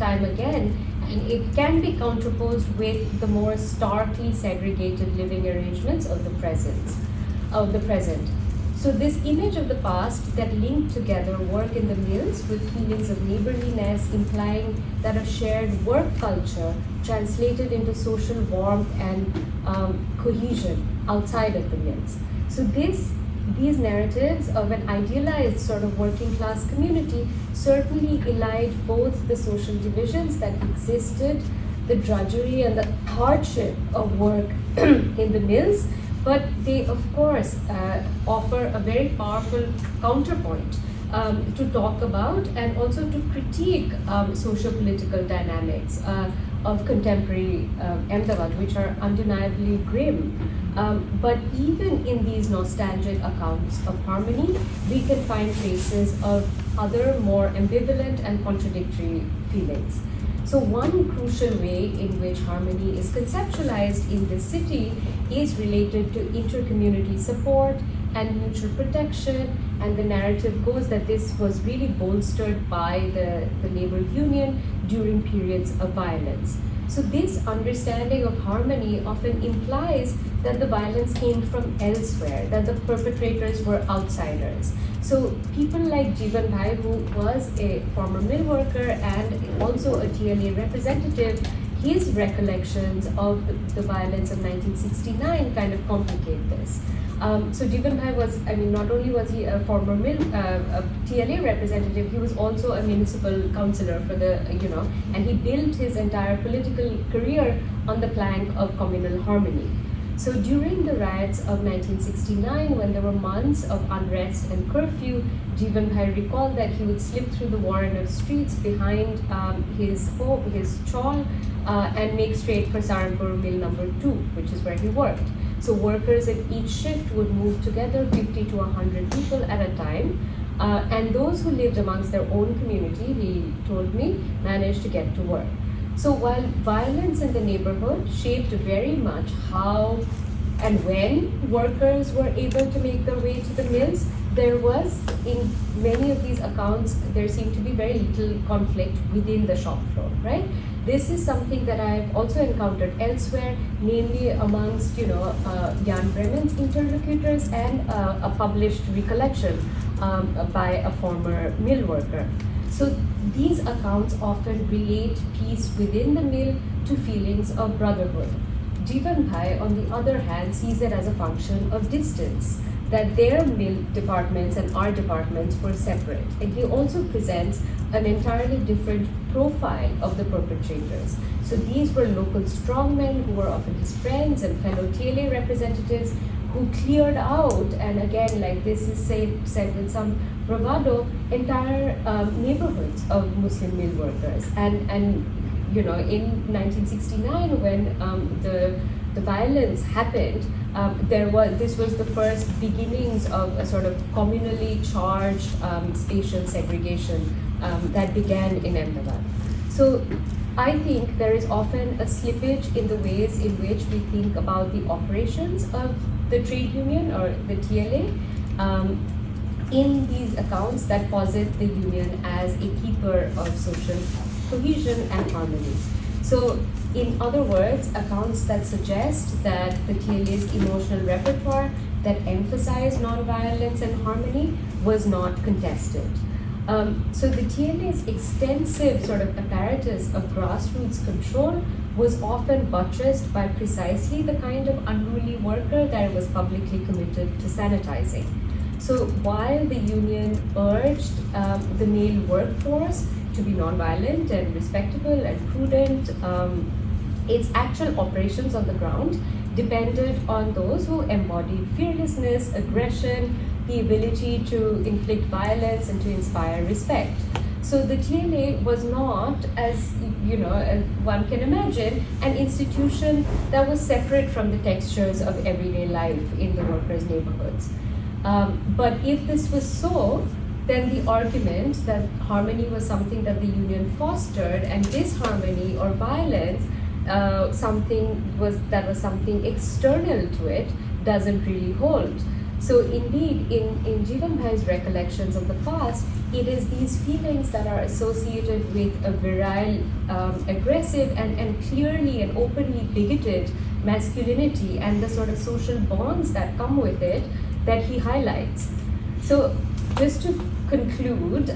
time again, and it can be counterposed with the more starkly segregated living arrangements of the present. So this image of the past that linked together work in the mills with feelings of neighborliness, implying that a shared work culture translated into social warmth and cohesion outside of the mills. So these narratives of an idealized sort of working class community certainly elide both the social divisions that existed, the drudgery and the hardship of work in the mills, but they of course offer a very powerful counterpoint to talk about and also to critique socio-political dynamics of contemporary Ahmedabad, which are undeniably grim. But even in these nostalgic accounts of harmony, we can find traces of other more ambivalent and contradictory feelings. So one crucial way in which harmony is conceptualized in this city is related to intercommunity support and mutual protection, and the narrative goes that this was really bolstered by the labor union during periods of violence. So this understanding of harmony often implies that the violence came from elsewhere, that the perpetrators were outsiders. So people like Jeevan Bhai, who was a former mill worker and also a TLA representative, his recollections of the violence of 1969 kind of complicate this. So Jeevan Bhai was, not only was he a former a TLA representative, he was also a municipal councillor for the, and he built his entire political career on the plank of communal harmony. So during the riots of 1969, when there were months of unrest and curfew, Jeevan Bhai recalled that he would slip through the warren of streets behind his chawl and make straight for Saranpur Mill number 2, which is where he worked. So workers at each shift would move together 50 to 100 people at a time. And those who lived amongst their own community, he told me, managed to get to work. So while violence in the neighborhood shaped very much how and when workers were able to make their way to the mills, there was, in many of these accounts, there seemed to be very little conflict within the shop floor, right? This is something that I've also encountered elsewhere, namely amongst, Jan Bremen's interlocutors and a published recollection by a former mill worker. So these accounts often relate peace within the mill to feelings of brotherhood. Jeevan Bhai, on the other hand, sees it as a function of distance, that their mill departments and our departments were separate. And he also presents an entirely different profile of the perpetrators. So these were local strongmen who were often his friends and fellow TLA representatives who cleared out, and again, like this is said with some bravado, entire neighborhoods of Muslim mill workers. And in 1969, when the violence happened, this was the first beginnings of a sort of communally charged spatial segregation that began in Ahmedabad. So I think there is often a slippage in the ways in which we think about the operations of the trade union or the TLA in these accounts that posit the union as a keeper of social cohesion and harmony. So in other words, accounts that suggest that the TLA's emotional repertoire that emphasized non-violence and harmony was not contested. So the TLA's extensive sort of apparatus of grassroots control was often buttressed by precisely the kind of unruly worker that it was publicly committed to sanitizing. So while the union urged the male workforce to be non-violent and respectable and prudent. Its actual operations on the ground depended on those who embodied fearlessness, aggression, the ability to inflict violence and to inspire respect. So the TLA was not, as as one can imagine, an institution that was separate from the textures of everyday life in the workers' neighborhoods. But if this was so, then the argument that harmony was something that the union fostered and disharmony or violence something external to it doesn't really hold. So indeed, in Jivan Bhai's recollections of the past, it is these feelings that are associated with a virile, aggressive and clearly and openly bigoted masculinity and the sort of social bonds that come with it that he highlights. So just to conclude,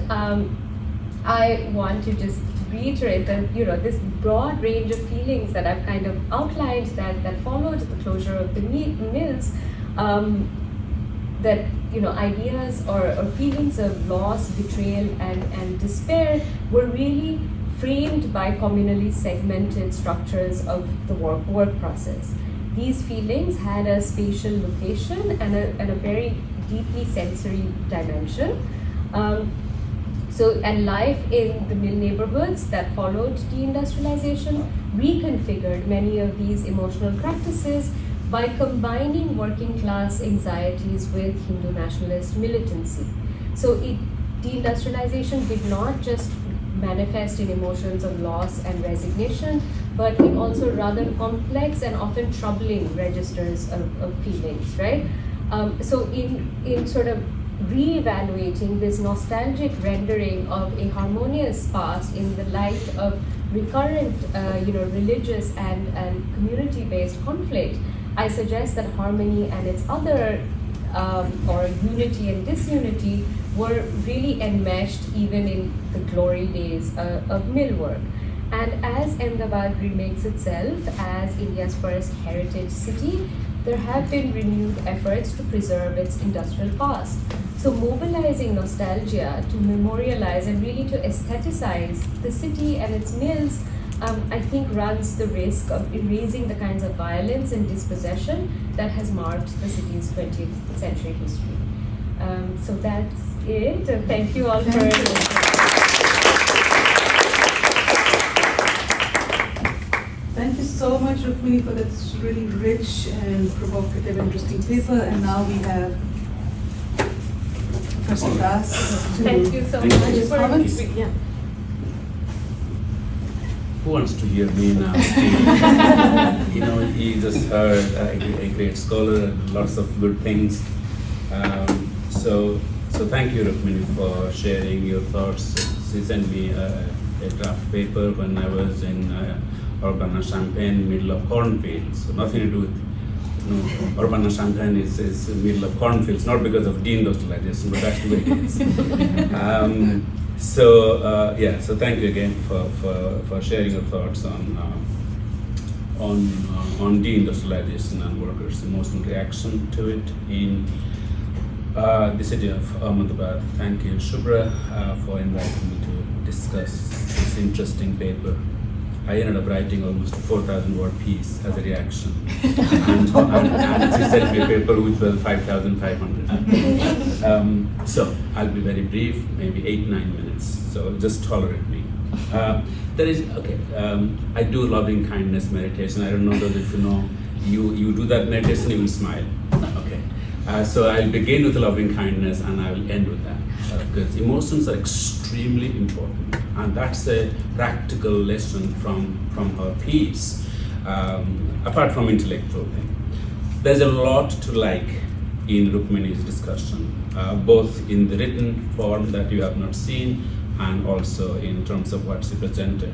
I want to just reiterate that this broad range of feelings that I've kind of outlined that followed the closure of the mills, that ideas or feelings of loss, betrayal, and despair were really framed by communally segmented structures of the work process. These feelings had a spatial location and a very deeply sensory dimension. And life in the mill neighborhoods that followed deindustrialization reconfigured many of these emotional practices by combining working class anxieties with Hindu nationalist militancy. So deindustrialization did not just manifest in emotions of loss and resignation, but in also rather complex and often troubling registers of feelings, right? So in sort of re-evaluating this nostalgic rendering of a harmonious past in the light of recurrent religious and community-based conflict, I suggest that harmony and its other or unity and disunity were really enmeshed even in the glory days of mill work. And as Ahmedabad remakes itself as India's first heritage city, there have been renewed efforts to preserve its industrial past. So mobilizing nostalgia to memorialize and really to aestheticize the city and its mills, I think runs the risk of erasing the kinds of violence and dispossession that has marked the city's 20th century history. So that's it. Thank you all for listening. Thank you so much, Rukmini, for this really rich and provocative, interesting paper. And now we have Professor Das to Thank you so make much his for comments. yeah. Who wants to hear me now? He just heard a great scholar and lots of good things. So thank you, Rukmini, for sharing your thoughts. She sent me a draft paper when I was in Urbana-Champaign, middle of cornfields. So nothing to do with Urbana-Champaign is middle of cornfields, not because of deindustrialization, but that's the way it is. So thank you again for sharing your thoughts on deindustrialization and workers' emotional reaction to it in the city of Ahmedabad. Thank you, Shubhra, for inviting me to discuss this interesting paper. I ended up writing almost 4,000 word piece as a reaction, and she sent me a paper which was 5,500. So I'll be very brief, maybe 8-9 minutes. So just tolerate me. I do loving kindness meditation. I don't know those if you know. You do that meditation, you will smile. Okay. So I'll begin with loving kindness and I will end with that. Because emotions are extremely important, and that's a practical lesson from her piece, apart from intellectual thing. There's a lot to like in Rukmini's discussion, both in the written form that you have not seen and also in terms of what she presented.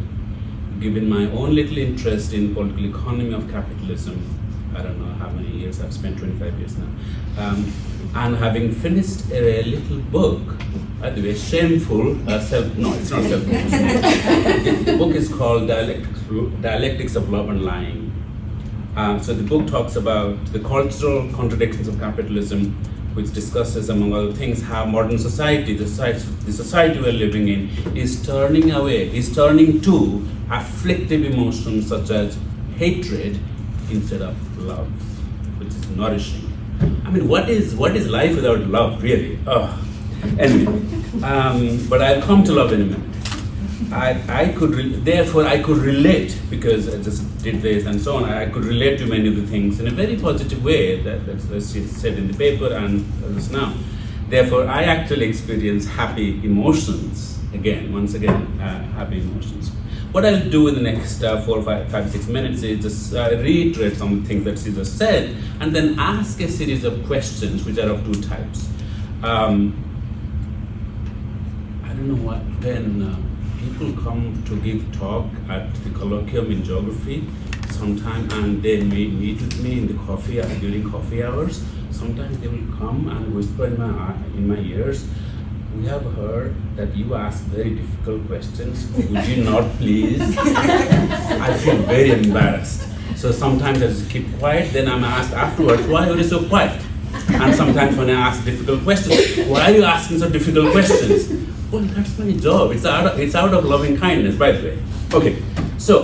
Given my own little interest in political economy of capitalism, I don't know how many years, I've spent 25 years now, and having finished a little book, by the way, shameful, no, it's not self-published. The book is called Dialectics of Love and Lying. So the book talks about the cultural contradictions of capitalism which discusses, among other things, how modern society, the society we're living in, is turning to afflictive emotions such as hatred instead of love, which is nourishing. I mean, what is life without love, really? Anyway, but I'll come to love in a minute. Therefore I could relate, because I just did this and so on. I could relate to many of the things in a very positive way that's said in the paper and just now. Therefore, I actually experience happy emotions once again, happy emotions. What I'll do in the next 4, 5, 6 minutes is just reiterate some of the things that she just said, and then ask a series of questions which are of two types. I don't know when people come to give talk at the colloquium in geography sometime, and they meet with me in the during coffee hours. Sometimes they will come and whisper in my ears, "We have heard that you ask very difficult questions. Would you not please?" I feel very embarrassed. So sometimes I just keep quiet. Then I'm asked afterwards, "Why are you so quiet?" And sometimes when I ask difficult questions, "Why are you asking so difficult questions?" Well, that's my job. It's out of loving kindness, by the way. Okay, so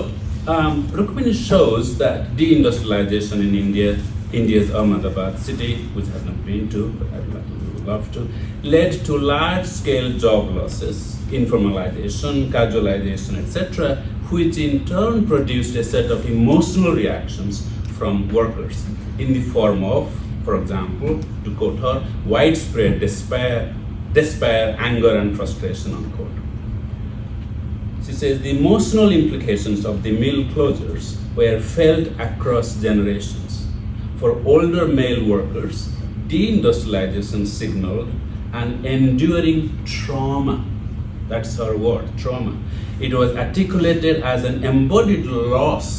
Rukmini shows that deindustrialization in India's Ahmedabad city, which I have not been to, but I'd love to, led to large-scale job losses, informalization, casualization, etc., which in turn produced a set of emotional reactions from workers in the form of, for example, to quote her, widespread despair, anger, and frustration, unquote. She says the emotional implications of the mill closures were felt across generations. For older male workers, deindustrialization signaled an enduring trauma. That's her word, trauma. It was articulated as an embodied loss.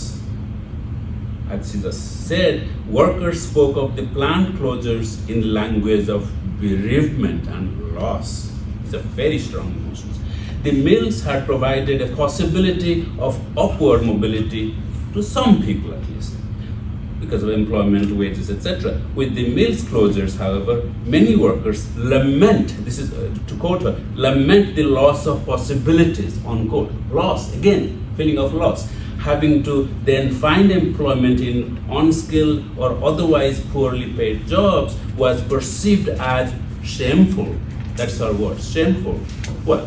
As she just said, workers spoke of the plant closures in the language of bereavement and loss. These are very strong emotions. The mills had provided a possibility of upward mobility to some people, at least, because of employment, wages, etc. With the mills closures, however, many workers lament, this is to quote her, lament the loss of possibilities, unquote. Loss, again, feeling of loss. Having to then find employment in unskilled or otherwise poorly paid jobs was perceived as shameful. That's her word, shameful. Well,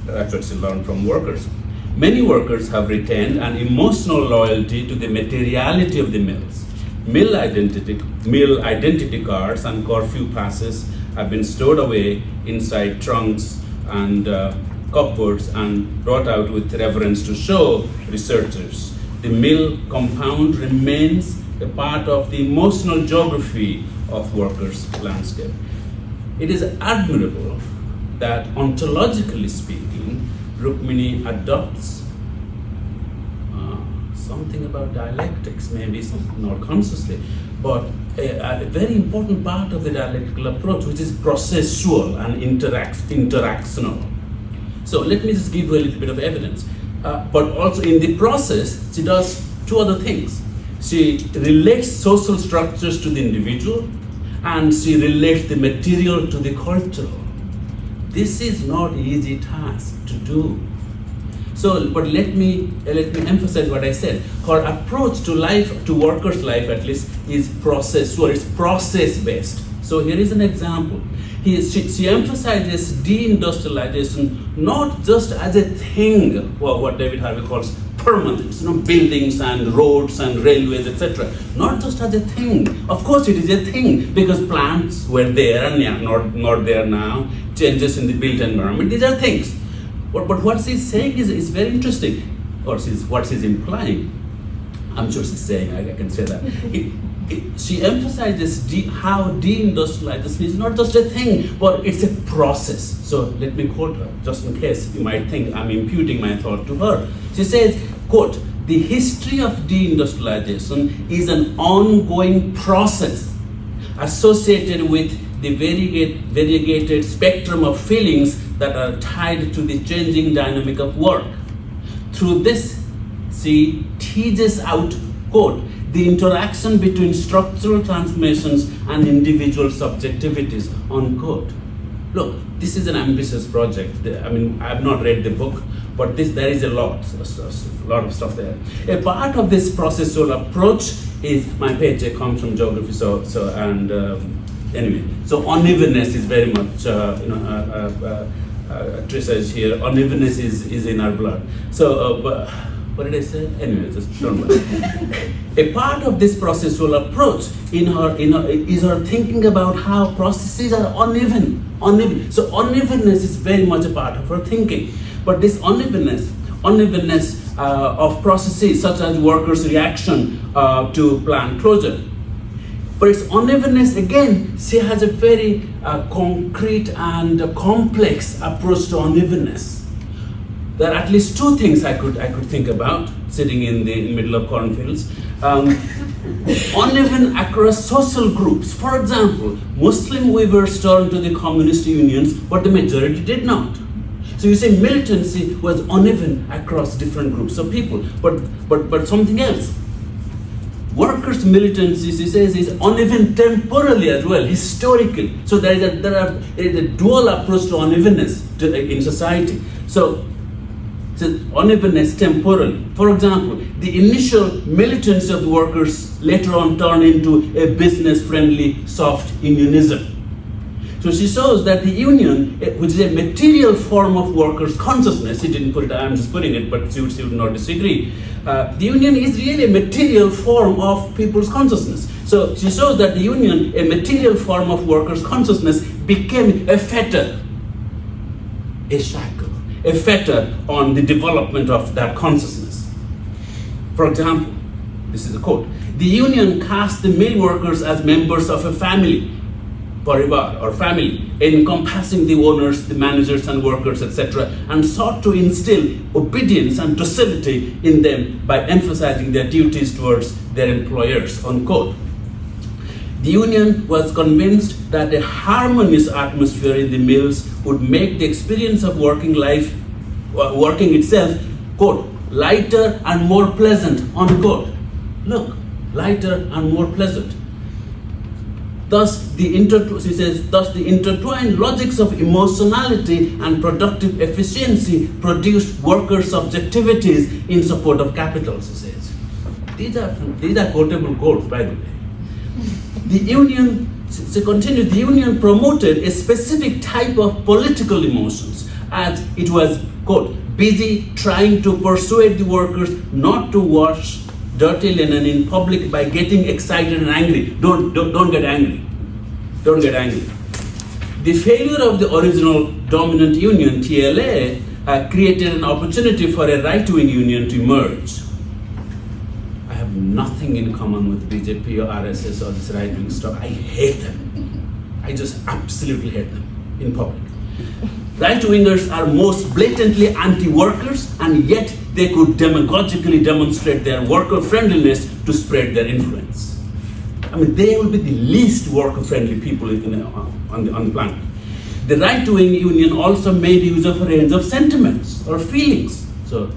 that's what she learned from workers. Many workers have retained an emotional loyalty to the materiality of the mills. Mill identity cards and curfew passes have been stored away inside trunks and cupboards and brought out with reverence to show researchers the mill compound remains a part of the emotional geography of workers' landscape. It is admirable that, ontologically speaking, Rukmini adopts something about dialectics, maybe not consciously, but a very important part of the dialectical approach, which is processual and interactional. So let me just give you a little bit of evidence. But also in the process, she does two other things. She relates social structures to the individual, and she relates the material to the cultural. This is not an easy task to do. So, but let me emphasize what I said. Her approach to life, to workers' life at least, is processual. It's process-based. So here is an example. She emphasizes deindustrialization not just as a thing, or what David Harvey calls permanence, buildings and roads and railways, etc. Not just as a thing. Of course it is a thing, because plants were there and not there now, changes in the built environment, these are things. But what she's saying is very interesting, or what she's implying. I'm sure she's saying, I can say that. She emphasizes how deindustrialization is not just a thing, but it's a process. So let me quote her, just in case you might think I'm imputing my thought to her. She says, quote, "The history of deindustrialization is an ongoing process associated with the variegated spectrum of feelings that are tied to the changing dynamic of work. Through this, she teases out, quote, the interaction between structural transformations and individual subjectivities, unquote. Look, this is an ambitious project. I mean, I have not read the book, but there is a lot of stuff there. A part of this processual approach is, my paycheck comes from geography, anyway, so unevenness is very much, Trisha is here, unevenness is in our blood. So, what did I say? Anyway, just don't worry. A part of this processual approach is her thinking about how processes are uneven. So unevenness is very much a part of her thinking. But this unevenness of processes, such as workers' reaction to plant closure. But its unevenness, again, she has a very concrete and complex approach to unevenness. There are at least two things I could think about sitting in the middle of cornfields. Uneven across social groups. For example, Muslim weavers turned to the communist unions, but the majority did not. So you say militancy was uneven across different groups of people, but something else. Workers' militancy, she says, is uneven temporally as well, historically. So there is a dual approach to unevenness in society. So unevenness temporally. For example, the initial militancy of the workers later on turned into a business-friendly, soft unionism. So she shows that the union, which is a material form of workers' consciousness, she didn't put it, I'm just putting it, but she would not disagree. The union is really a material form of people's consciousness. So she shows that the union, a material form of workers' consciousness, became a fetter, a shackle, a fetter on the development of that consciousness. For example, this is a quote, the union cast the mill workers as members of a family, parivar or family, encompassing the owners, the managers and workers, etc., and sought to instill obedience and docility in them by emphasizing their duties towards their employers, unquote. The union was convinced that a harmonious atmosphere in the mills would make the experience of working itself, quote, lighter and more pleasant, unquote. Look, lighter and more pleasant. Thus, the intertwined logics of emotionality and productive efficiency produced worker subjectivities in support of capital, she says. These are quotable quotes, by the way. The union, to continue, the union promoted a specific type of political emotions as it was, quote, busy trying to persuade the workers not to wash dirty linen in public by getting excited and angry. Don't get angry. Don't get angry. The failure of the original dominant union, TLA, created an opportunity for a right-wing union to emerge. I have nothing in common with BJP or RSS or this right-wing stuff. I hate them. I just absolutely hate them in public. Right-wingers are most blatantly anti-workers, and yet they could demagogically demonstrate their worker friendliness to spread their influence. I mean, they will be the least worker-friendly people on the planet. The right-wing union also made use of a range of sentiments or feelings. So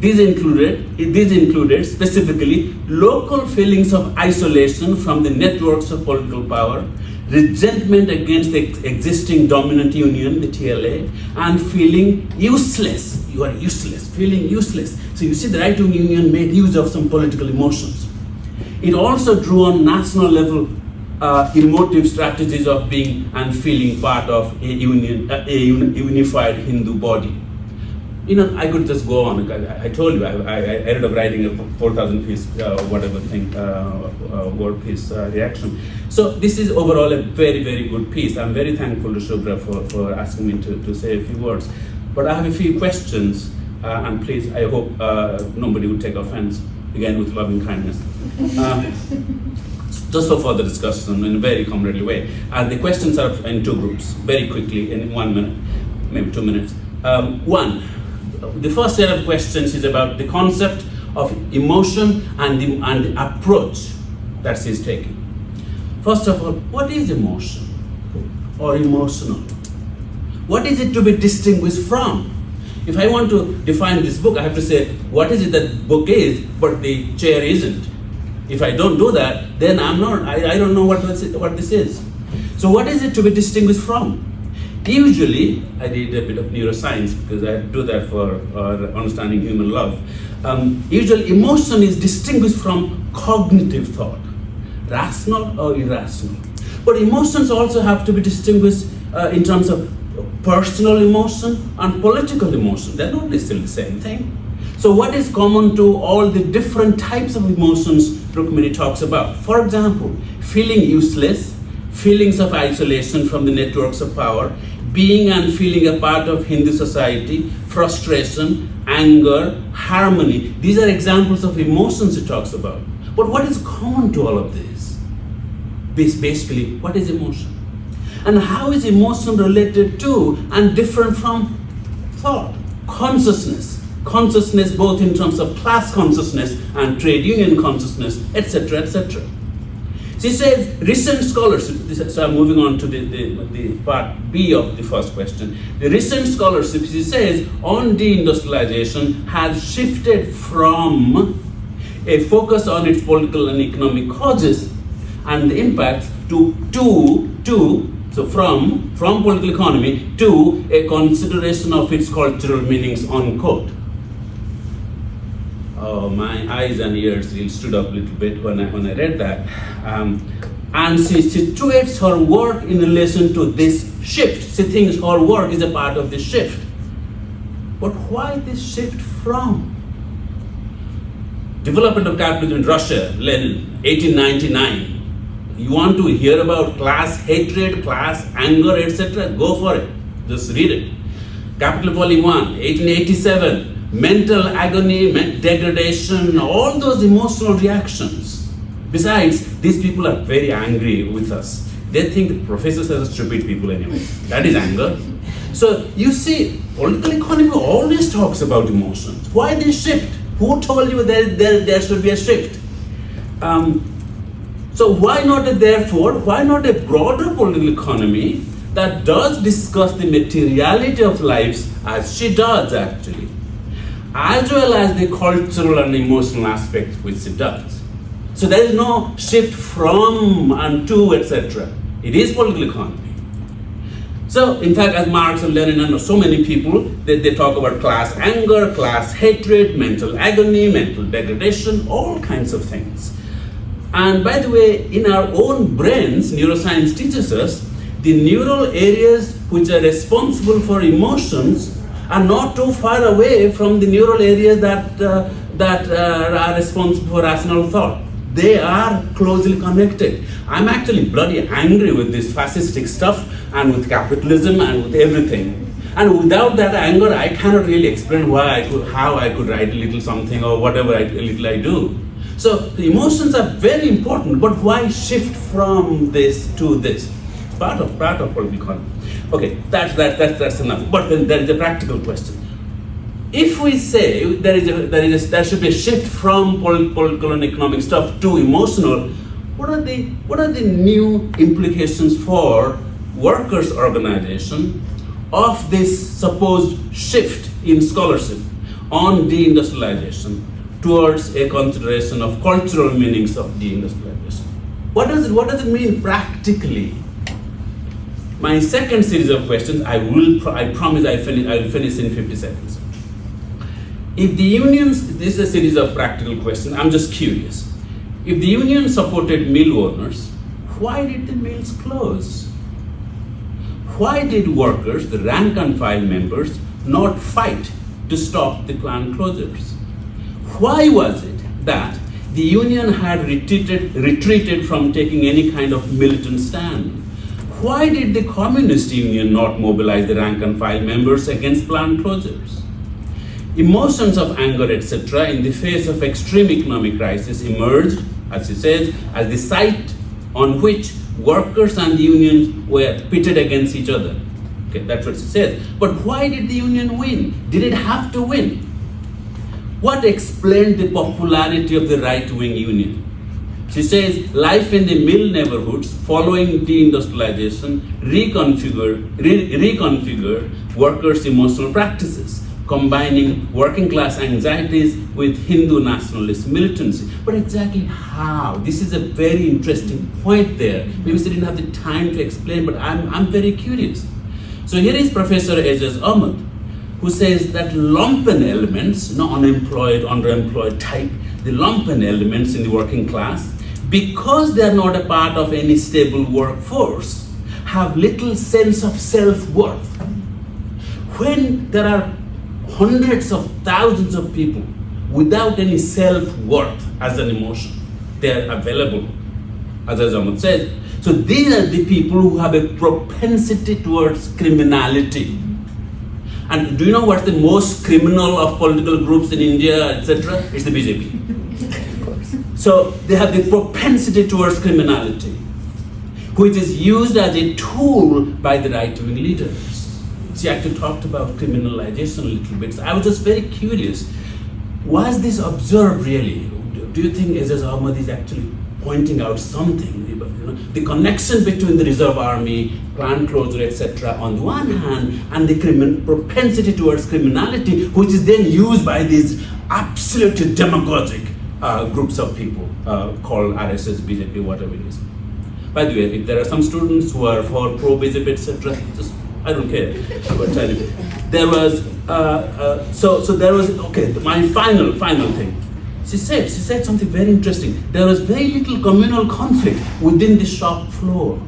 these included specifically local feelings of isolation from the networks of political power, resentment against the existing dominant union, the TLA, and feeling useless. You are useless, feeling useless. So you see, the right-wing union made use of some political emotions. It also drew on national level emotive strategies of being and feeling part of a unified Hindu body. You know, I could just go on. I told you, I ended up writing a 4,000 piece, word piece reaction. So this is overall a very, very good piece. I'm very thankful to Shubhra for asking me to say a few words. But I have a few questions, and please, I hope nobody would take offense, again with loving kindness. Just for further discussion in a very comradely way. And the questions are in two groups, very quickly, in 1 minute, maybe 2 minutes. One, the first set of questions is about the concept of emotion and the approach that she's taking. First of all, what is emotion or emotional? What is it to be distinguished from? If I want to define this book, I have to say, what is it that book is, but the chair isn't? If I don't do that, then I don't know what this is. So what is it to be distinguished from? Usually, I did a bit of neuroscience because I do that for understanding human love. Usually, emotion is distinguished from cognitive thought, rational or irrational. But emotions also have to be distinguished in terms of personal emotion and political emotion. They're not necessarily the same thing. So what is common to all the different types of emotions Rukmini talks about? For example, feeling useless, feelings of isolation from the networks of power, being and feeling a part of Hindu society, frustration, anger, harmony. These are examples of emotions he talks about. But what is common to all of this? Basically, what is emotion? And how is emotion related to and different from thought? Consciousness. Consciousness both in terms of class consciousness and trade union consciousness, etc., etc. She says recent scholarship, so I'm moving on to the part B of the first question. The recent scholarship, she says, on deindustrialization has shifted from a focus on its political and economic causes and the impacts so from political economy to a consideration of its cultural meanings, unquote. Oh, my eyes and ears really stood up a little bit when I read that. And she situates her work in relation to this shift. She thinks her work is a part of this shift. But why this shift from? Development of capitalism in Russia, Lenin, 1899. You want to hear about class hatred, class anger, etc.? Go for it. Just read it. Capital Volume 1, 1887. Mental agony, degradation, all those emotional reactions. Besides, these people are very angry with us. They think professors are stupid people anyway. That is anger. So you see, political economy always talks about emotions. Why this shift? Who told you there should be a shift? So why not a broader political economy that does discuss the materiality of lives as she does actually, as well as the cultural and emotional aspects which it does. So there is no shift from and to, etc. It is political economy. So in fact, as Marx and Lenin and so many people, they talk about class anger, class hatred, mental agony, mental degradation, all kinds of things. And by the way, in our own brains, neuroscience teaches us, the neural areas which are responsible for emotions are not too far away from the neural areas that are responsible for rational thought. They are closely connected. I'm actually bloody angry with this fascistic stuff and with capitalism and with everything. And without that anger, I cannot really explain how I could write a little something or whatever little I do. So the emotions are very important, but why shift from this to this? It's part of political economy. Okay, that's enough. But then there is a practical question. If we say there should be a shift from political and economic stuff to emotional, what are the new implications for workers' organization of this supposed shift in scholarship on deindustrialization towards a consideration of cultural meanings of deindustrialization? What does it mean practically? My second series of questions, I promise I will finish in 50 seconds. If the unions, this is a series of practical questions, I'm just curious. If the union supported mill owners, why did the mills close? Why did workers, the rank and file members, not fight to stop the plant closures? Why was it that the union had retreated from taking any kind of militant stand? Why did the communist union not mobilize the rank and file members against plant closures? Emotions of anger, etc., in the face of extreme economic crisis emerged, as he says, as the site on which workers and the union were pitted against each other. Okay, that's what he says. But why did the union win? Did it have to win? What explained the popularity of the right-wing union? She says, life in the mill neighborhoods following deindustrialization reconfigured workers' emotional practices. combining working class anxieties with Hindu nationalist militancy. But exactly how? This is a very interesting point there. Maybe we didn't have the time to explain, but I'm very curious. So here is Professor Ejaz Ahmed, who says that lumpen elements, unemployed, underemployed type, the lumpen elements in the working class, because they are not a part of any stable workforce, have little sense of self-worth. When there are hundreds of thousands of people without any self-worth as an emotion, they are available, as Ahmed said. So these are the people who have a propensity towards criminality. And do you know what's the most criminal of political groups in India, etc.? It's the BJP. So they have the propensity towards criminality, which is used as a tool by the right-wing leaders. She actually talked about criminalization a little bit. So I was just very curious, was this observed really? Do you think Ejaz Ahmed is actually pointing out something? The connection between the reserve army, plant closure, etc. on the one hand, and the propensity towards criminality, which is then used by these absolutely demagogic groups of people called RSS, BJP, whatever it is. By the way, if there are some students who are for pro-BJP, etc., just I don't care. But anyway, there was okay. My final thing. She said something very interesting. There was very little communal conflict within the shop floor.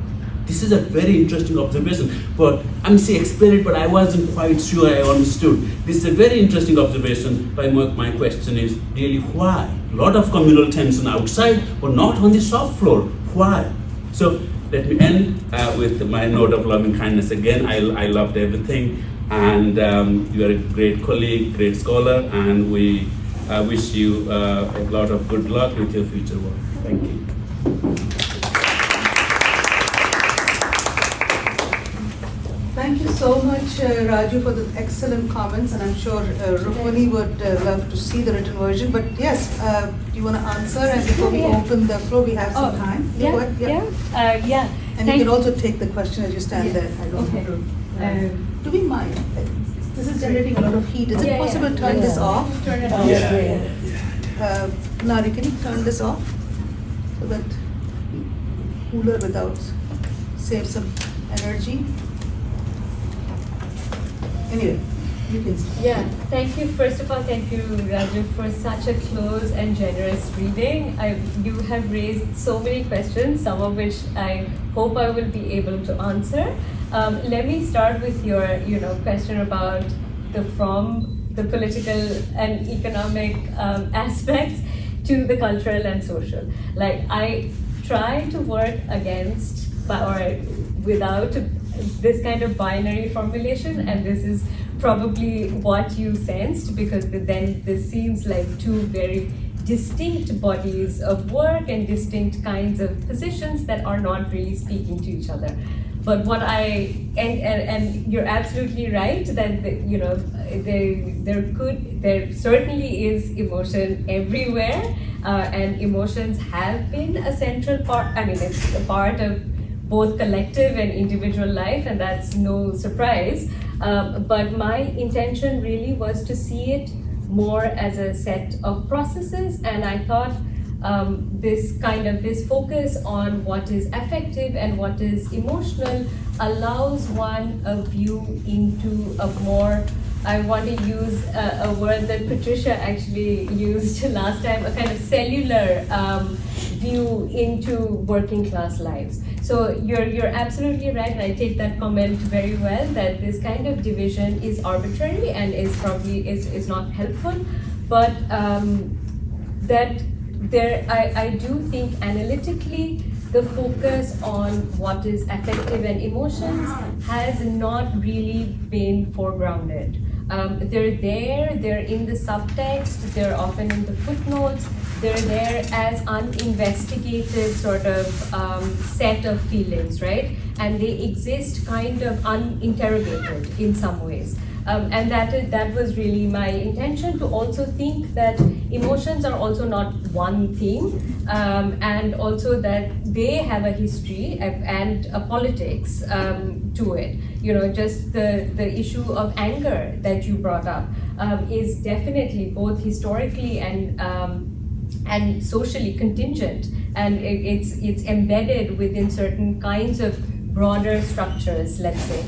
This is a very interesting observation. But she explained it, but I wasn't quite sure I understood. This is a very interesting observation. But my question is really why? A lot of communal tension outside, but not on the shop floor. Why? So let me end with my note of loving kindness again. I loved everything, and you are a great colleague, great scholar, and we wish you a lot of good luck with your future work. Thank you. Thank you so much, Raju, for the excellent comments, and I'm sure Rukmini would love to see the written version. But yes, do you want to answer? And before we open the floor, we have some time. Yeah. And you can also take the question as you stand there. I don't know. Do we mind? This is generating a lot of heat. Is it possible to turn this off? Turn it off. Nari, can you turn this off so that cooler without save some energy? Anyway, you can start. Yeah, thank you. First of all, thank you, Raju, for such a close and generous reading. You have raised so many questions, some of which I hope I will be able to answer. Let me start with your, question about from the political and economic aspects to the cultural and social. Like, I try to work against or without this kind of binary formulation, and this is probably what you sensed, because then this seems like two very distinct bodies of work and distinct kinds of positions that are not really speaking to each other. But what and you're absolutely right that there certainly is emotion everywhere, and emotions have been a central part. It's a part of both collective and individual life, and that's no surprise. But my intention really was to see it more as a set of processes, and I thought this focus on what is affective and what is emotional allows one a view into a more, I want to use a word that Patricia actually used last time, a kind of cellular view into working class lives. So you're absolutely right, and I take that comment very well, that this kind of division is arbitrary and is probably is not helpful, but that I do think analytically the focus on what is affective and emotions has not really been foregrounded. They're in the subtext, they're often in the footnotes, they're there as uninvestigated sort of set of feelings, right? And they exist kind of uninterrogated in some ways. And that was really my intention, to also think that emotions are also not one thing, and also that they have a history and a politics to it. Just the issue of anger that you brought up is definitely both historically and socially contingent, and it's embedded within certain kinds of broader structures, let's say.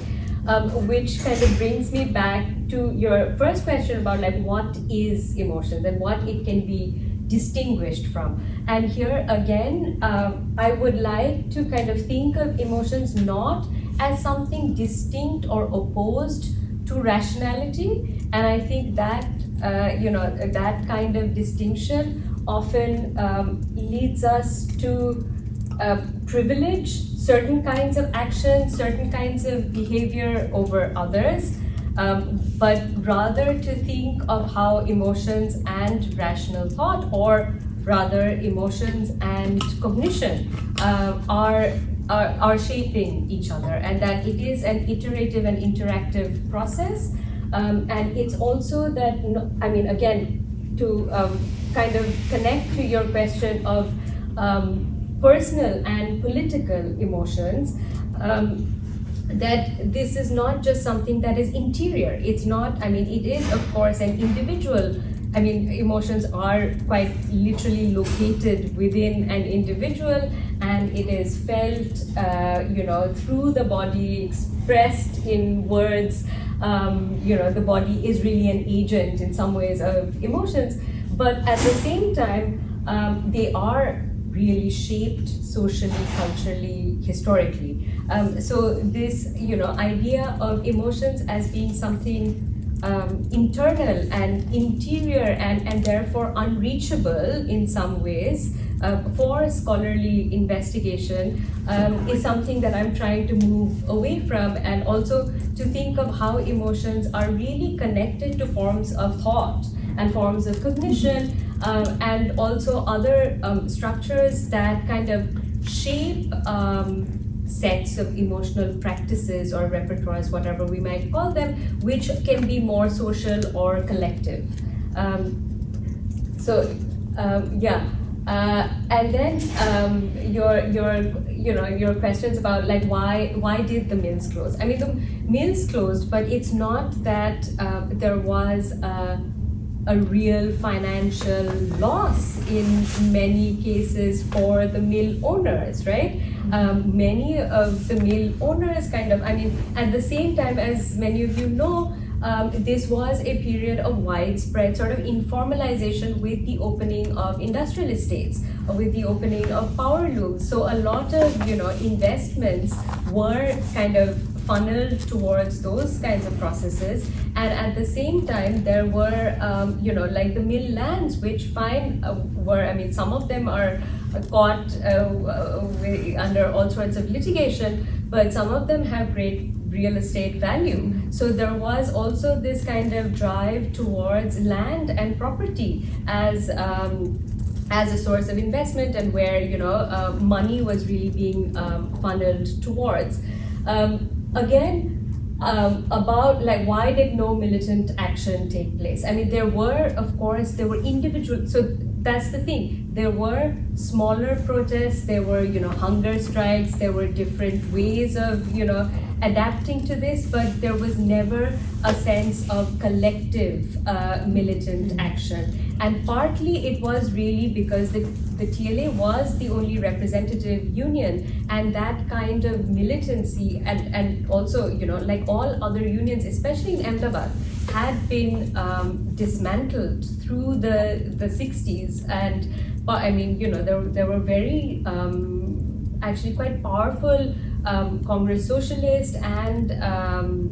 Which kind of brings me back to your first question about like what is emotions and what it can be distinguished from. And here again, I would like to kind of think of emotions not as something distinct or opposed to rationality. And I think that that kind of distinction often leads us to privilege certain kinds of action, certain kinds of behavior over others, but rather to think of how emotions and rational thought, or rather emotions and cognition, are shaping each other, and that it is an iterative and interactive process. And it's also that, again, to kind of connect to your question of personal and political emotions, that this is not just something that is interior. It's not, it is of course an individual. Emotions are quite literally located within an individual, and it is felt, through the body, expressed in words. The body is really an agent in some ways of emotions, but at the same time, they are really shaped socially, culturally, historically. So this, idea of emotions as being something internal and interior and therefore unreachable in some ways for scholarly investigation is something that I'm trying to move away from, and also to think of how emotions are really connected to forms of thought and forms of cognition, and also other structures that kind of shape sets of emotional practices or repertoires, whatever we might call them, which can be more social or collective. And then your questions about like why did the mills close? The mills closed, but it's not that there was a real financial loss in many cases for the mill owners, right? Many of the mill owners at the same time, as many of you know, this was a period of widespread sort of informalization with the opening of industrial estates, with the opening of power looms. So a lot of, investments were kind of funneled towards those kinds of processes, and at the same time there were like the mill lands, which were, some of them are caught under all sorts of litigation, but some of them have great real estate value. So there was also this kind of drive towards land and property as a source of investment, and where money was really being funneled towards. About like why did no militant action take place? There were individual, so that's the thing. There were smaller protests, there were hunger strikes, there were different ways of adapting to this, but there was never a sense of collective militant action. And partly it was really because the TLA was the only representative union, and that kind of militancy and also, like all other unions, especially in Ahmedabad, had been dismantled through the 60s. And there were very actually quite powerful Congress Socialist and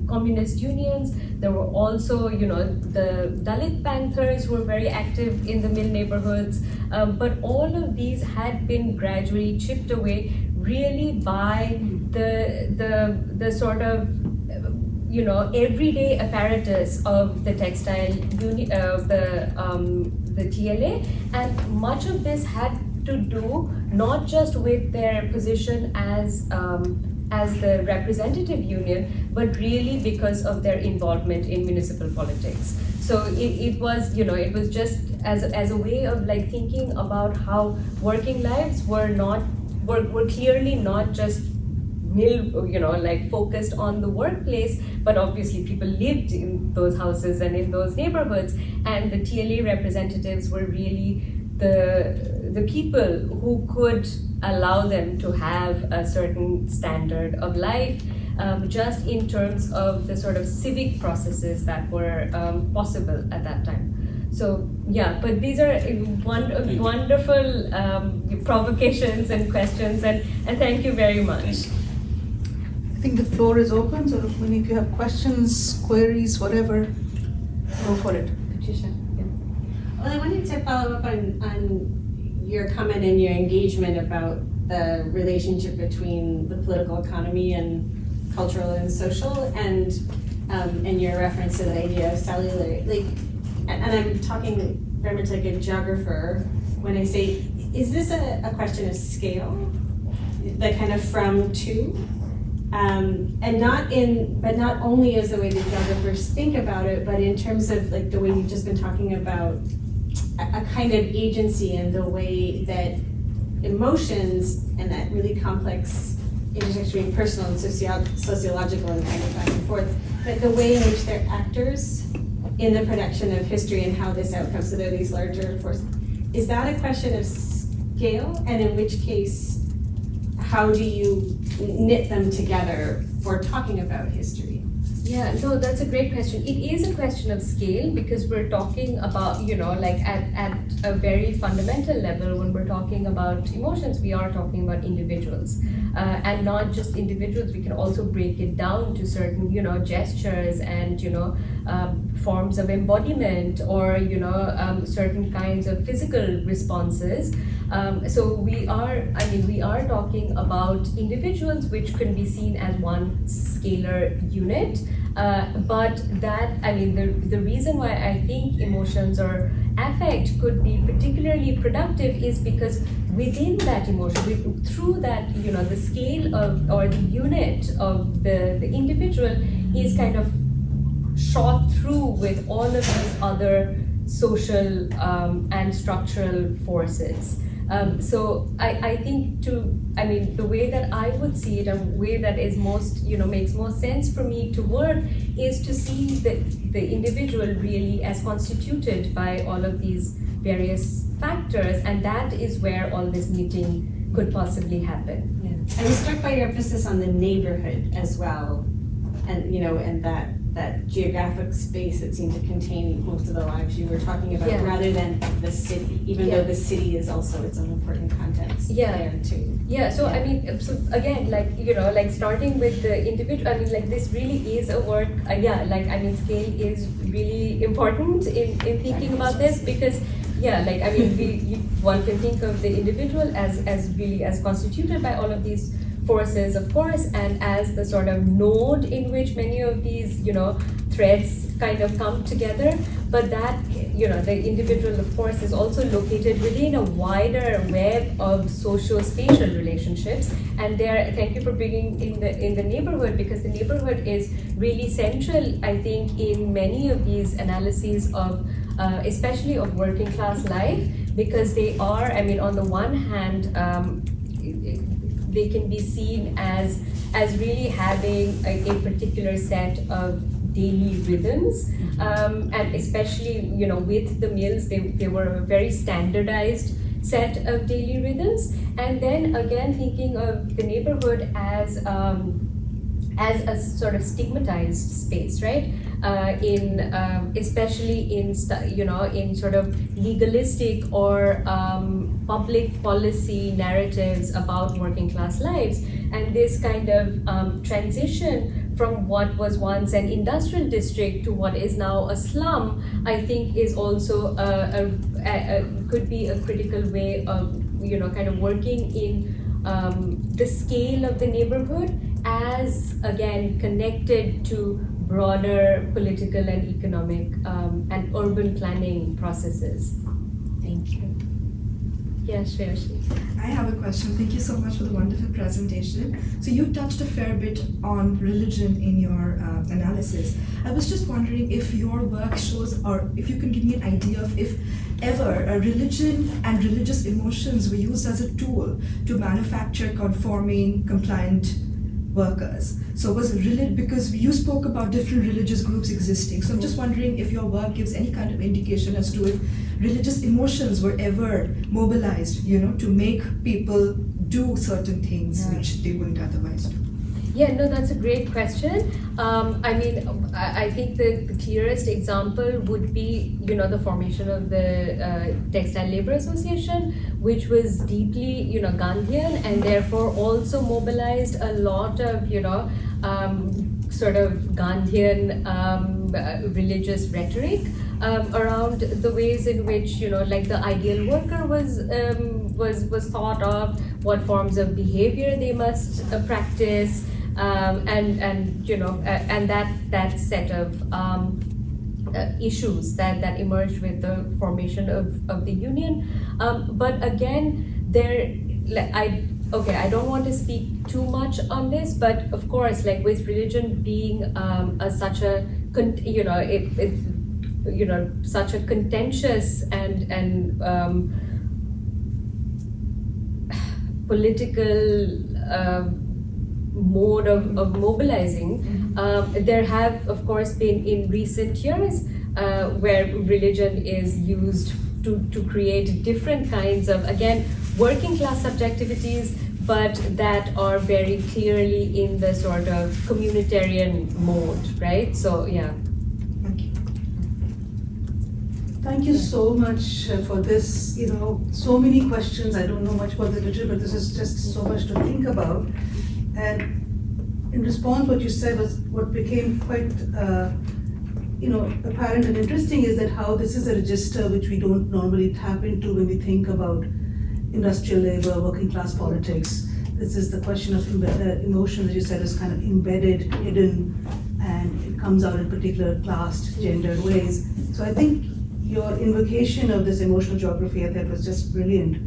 communist unions. There were also, the Dalit Panthers who were very active in the mill neighborhoods. But all of these had been gradually chipped away, really by the sort of everyday apparatus of the textile the TLA, and much of this had to do not just with their position as the representative union, but really because of their involvement in municipal politics. So it was just as a way of like thinking about how working lives were clearly not just mill, like focused on the workplace, but obviously people lived in those houses and in those neighborhoods, and the TLA representatives were really the people who could allow them to have a certain standard of life, just in terms of the sort of civic processes that were possible at that time. So yeah, but these are wonderful provocations and questions, and thank you very much. I think the floor is open, so Rukmini, if you have questions, queries, whatever, go for it. Patricia, yeah. Well, I wanted to follow up on your comment and your engagement about the relationship between the political economy and cultural and social, and your reference to the idea of cellular, and I'm talking very much like a geographer when I say, is this a question of scale, the kind of from to, and not only as the way that geographers think about it, but in terms of like the way you've just been talking about a kind of agency and the way that emotions and that really complex intersection between personal and sociological and kind of back and forth, but the way in which they're actors in the production of history and how this outcomes, so they're these larger forces. Is that a question of scale? And in which case, how do you knit them together for talking about history? Yeah, no, that's a great question. It is a question of scale, because we're talking about, like at a very fundamental level, when we're talking about emotions, we are talking about individuals. And not just individuals, we can also break it down to certain, gestures and, forms of embodiment, or, certain kinds of physical responses. So we are talking about individuals, which can be seen as one scalar unit. But that, the reason why I think emotions or affect could be particularly productive is because within that emotion, through that, the scale of, or the unit of the individual is kind of shot through with all of these other social and structural forces. So I think the way that I would see it, and the way that is most, makes most sense for me to work, is to see the individual really as constituted by all of these various factors, and that is where all this knitting could possibly happen. Yeah. I was struck by your emphasis on the neighborhood as well, and and that geographic space that seemed to contain most of the lives you were talking about, rather than the city, even though the city is also its own important context there too. Yeah, so so again, starting with the individual, this really is a work, scale is really important in thinking about this, because one can think of the individual as really as constituted by all of these forces, of course, and as the sort of node in which many of these, threads kind of come together. But that, the individual, of course, is also located within a wider web of socio-spatial relationships. And there, thank you for bringing in the neighborhood, because the neighborhood is really central, I think, in many of these analyses of, especially of working class life, because they are, on the one hand, they can be seen as really having a particular set of daily rhythms, and especially with the mills, they were a very standardized set of daily rhythms. And then again, thinking of the neighborhood as a sort of stigmatized space, right? Especially in sort of legalistic or public policy narratives about working class lives, and this kind of transition from what was once an industrial district to what is now a slum, I think is also could be a critical way of kind of working in the scale of the neighborhood as, again, connected to broader political and economic and urban planning processes. Thank you. Yeah, Shreyashi. I have a question. Thank you so much for the wonderful presentation. So you touched a fair bit on religion in your analysis. I was just wondering if your work shows, or if you can give me an idea of if ever religion and religious emotions were used as a tool to manufacture conforming, compliant workers. So was because you spoke about different religious groups existing. So I'm just wondering if your work gives any kind of indication as to if religious emotions were ever mobilized, to make people do certain things which they wouldn't otherwise do. Yeah, no, that's a great question. I think the clearest example would be, the formation of the Textile Labour Association, which was deeply, Gandhian, and therefore also mobilized a lot of, sort of Gandhian religious rhetoric around the ways in which, like the ideal worker was thought of, what forms of behavior they must practice. And that set of issues that emerged with the formation of the union. But again, I don't want to speak too much on this, but of course, like with religion being such a such a contentious and political mode of mobilizing, there have of course been in recent years where religion is used to create different kinds of, again, working class subjectivities, but that are very clearly in the sort of communitarian mode, right? So yeah. Thank you. Thank you so much for this. So many questions. I don't know much about the literature, but this is just so much to think about. And in response, what you said was what became quite, apparent and interesting is that how this is a register which we don't normally tap into when we think about industrial labor, working class politics. This is the question of emotion that you said is kind of embedded, hidden, and it comes out in particular classed, gendered ways. So I think your invocation of this emotional geography, I thought was just brilliant.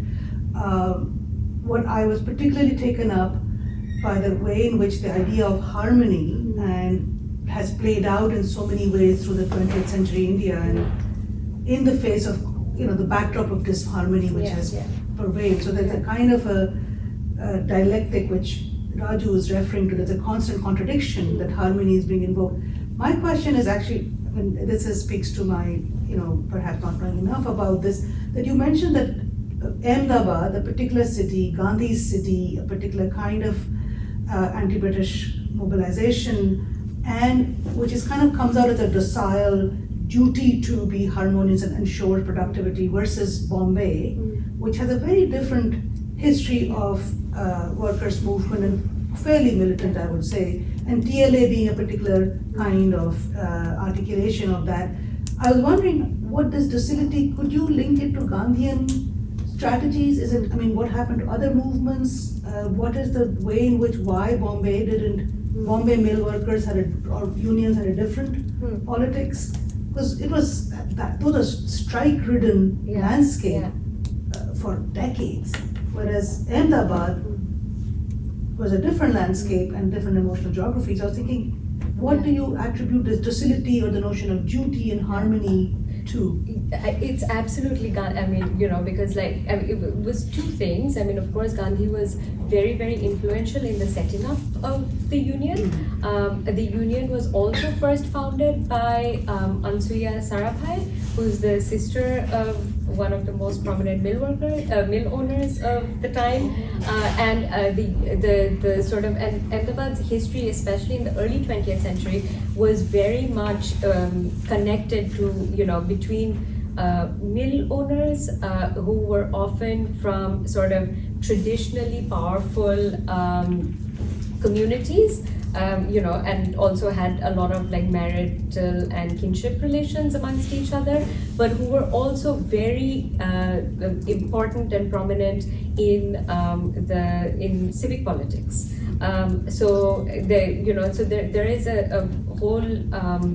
What I was particularly taken up by the way in which the idea of harmony and has played out in so many ways through the 20th century India, and in the face of the backdrop of disharmony which has pervaded. So there's a kind of a dialectic which Raju is referring to. There's a constant contradiction that harmony is being invoked. My question is actually, and speaks to my perhaps not knowing enough about this, that you mentioned that Ahmedabad, a particular city, Gandhi's city, a particular kind of anti-British mobilization, and which is kind of comes out as a docile duty to be harmonious and ensure productivity, versus Bombay, which has a very different history of workers' movement and fairly militant, I would say, and TLA being a particular kind of articulation of that. I was wondering, what this docility, could you link it to Gandhian strategies? Is it, what happened to other movements? What is the way in which Bombay mill workers or unions had a different politics? Because it was those are strike-ridden landscape for decades, whereas Ahmedabad was a different landscape and different emotional geography. So I was thinking, what do you attribute this docility or the notion of duty and harmony to? It's absolutely, because it was two things. Of course, Gandhi was very, very influential in the setting up of the union. The union was also first founded by Ansuya Sarabhai, who's the sister of one of the most prominent mill owners of the time, and the sort of, and Ahmedabad's history, especially in the early 20th century, was very much connected to, between mill owners who were often from sort of traditionally powerful communities, and also had a lot of marital and kinship relations amongst each other, but who were also very important and prominent in civic politics. So there is a whole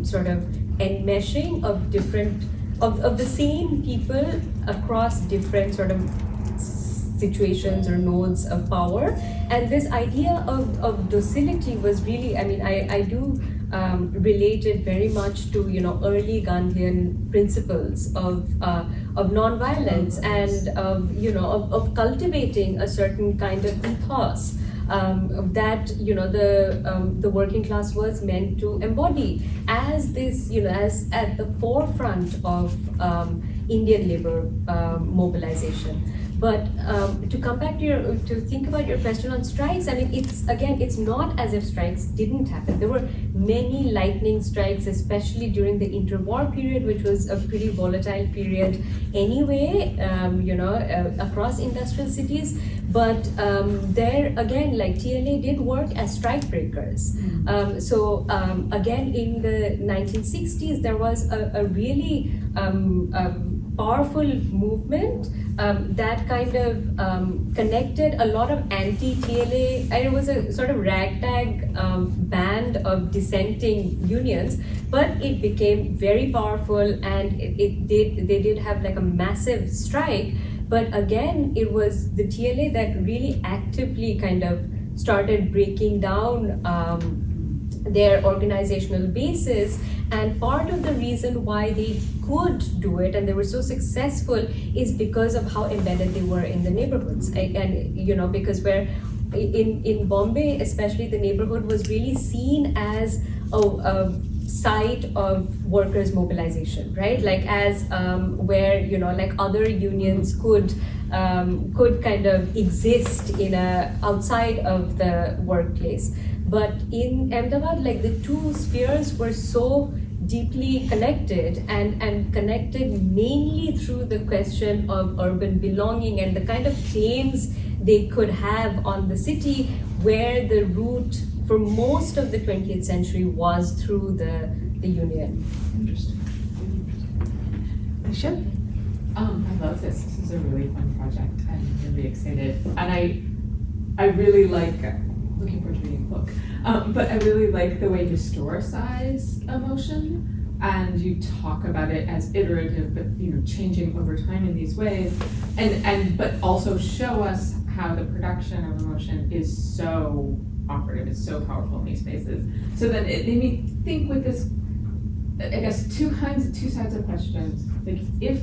sort of enmeshing of different of the same people across different sort of situations or nodes of power. And this idea of docility was really, I do relate it very much to early Gandhian principles of non-violence and of cultivating a certain kind of ethos that the working class was meant to embody as this, as at the forefront of Indian labor mobilization. But to come back to think about your question on strikes, I mean, it's not as if strikes didn't happen. There were many lightning strikes, especially during the interwar period, which was a pretty volatile period anyway, across industrial cities. But there again, like TLA did work as strike breakers. Again, in the 1960s, there was a really powerful movement that kind of connected a lot of anti-TLA, and it was a sort of ragtag band of dissenting unions, but it became very powerful, and they did have like a massive strike. But again, it was the TLA that really actively kind of started breaking down their organizational basis. And part of the reason why they could do it and they were so successful is because of how embedded they were in the neighborhoods. And because where in Bombay, especially, the neighborhood was really seen as a site of workers' mobilization, right? Like as where like other unions could kind of exist in outside of the workplace. But in Ahmedabad, like the two spheres were so deeply connected and connected mainly through the question of urban belonging and the kind of claims they could have on the city, where the route for most of the 20th century was through the union. Interesting. Michelle? I love this. This is a really fun project. I'm really excited. And I really like, looking forward to reading the book, but I really like the way you historicize emotion, and you talk about it as iterative, but changing over time in these ways, but also show us how the production of emotion is so operative, it's so powerful in these spaces. So then it made me think with this, I guess, two sides of questions. Like, if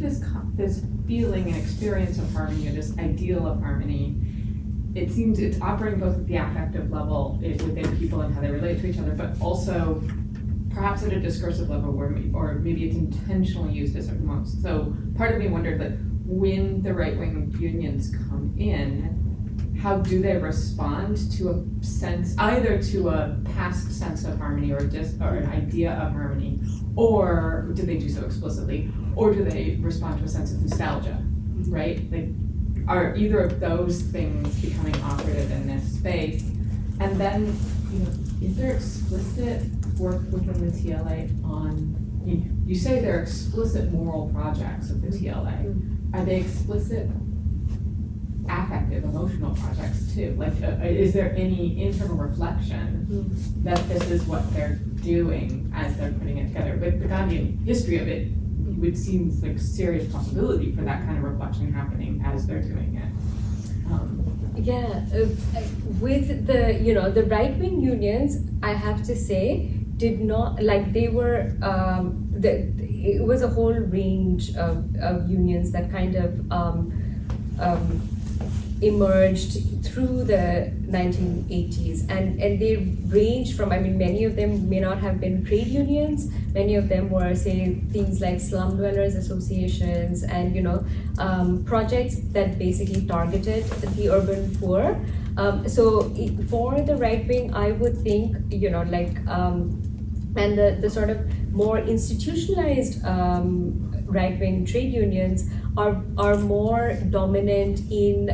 this feeling and experience of harmony, or this ideal of harmony, it seems it's operating both at the affective level within people and how they relate to each other, but also perhaps at a discursive level or maybe it's intentionally used as a most. So part of me wondered that when the right-wing unions come in, how do they respond to a sense, either to a past sense of harmony or an idea of harmony, or do they do so explicitly, or do they respond to a sense of nostalgia, right? Like, are either of those things becoming operative in this space? And then, is there explicit work within the TLA on, you say they're explicit moral projects of the TLA. Are they explicit affective, emotional projects too? Like, is there any internal reflection that this is what they're doing as they're putting it together? With the Gandhian history of it, it would seem like serious possibility for that kind of reflection happening as they're doing it. With the right-wing unions, I have to say, did not, like, they were, it was a whole range of unions that kind of emerged through the 1980s, and they ranged from, many of them may not have been trade unions, many of them were, say, things like slum dwellers associations and projects that basically targeted the urban poor. So for the right wing, I would think, and the sort of more institutionalized right-wing trade unions are more dominant in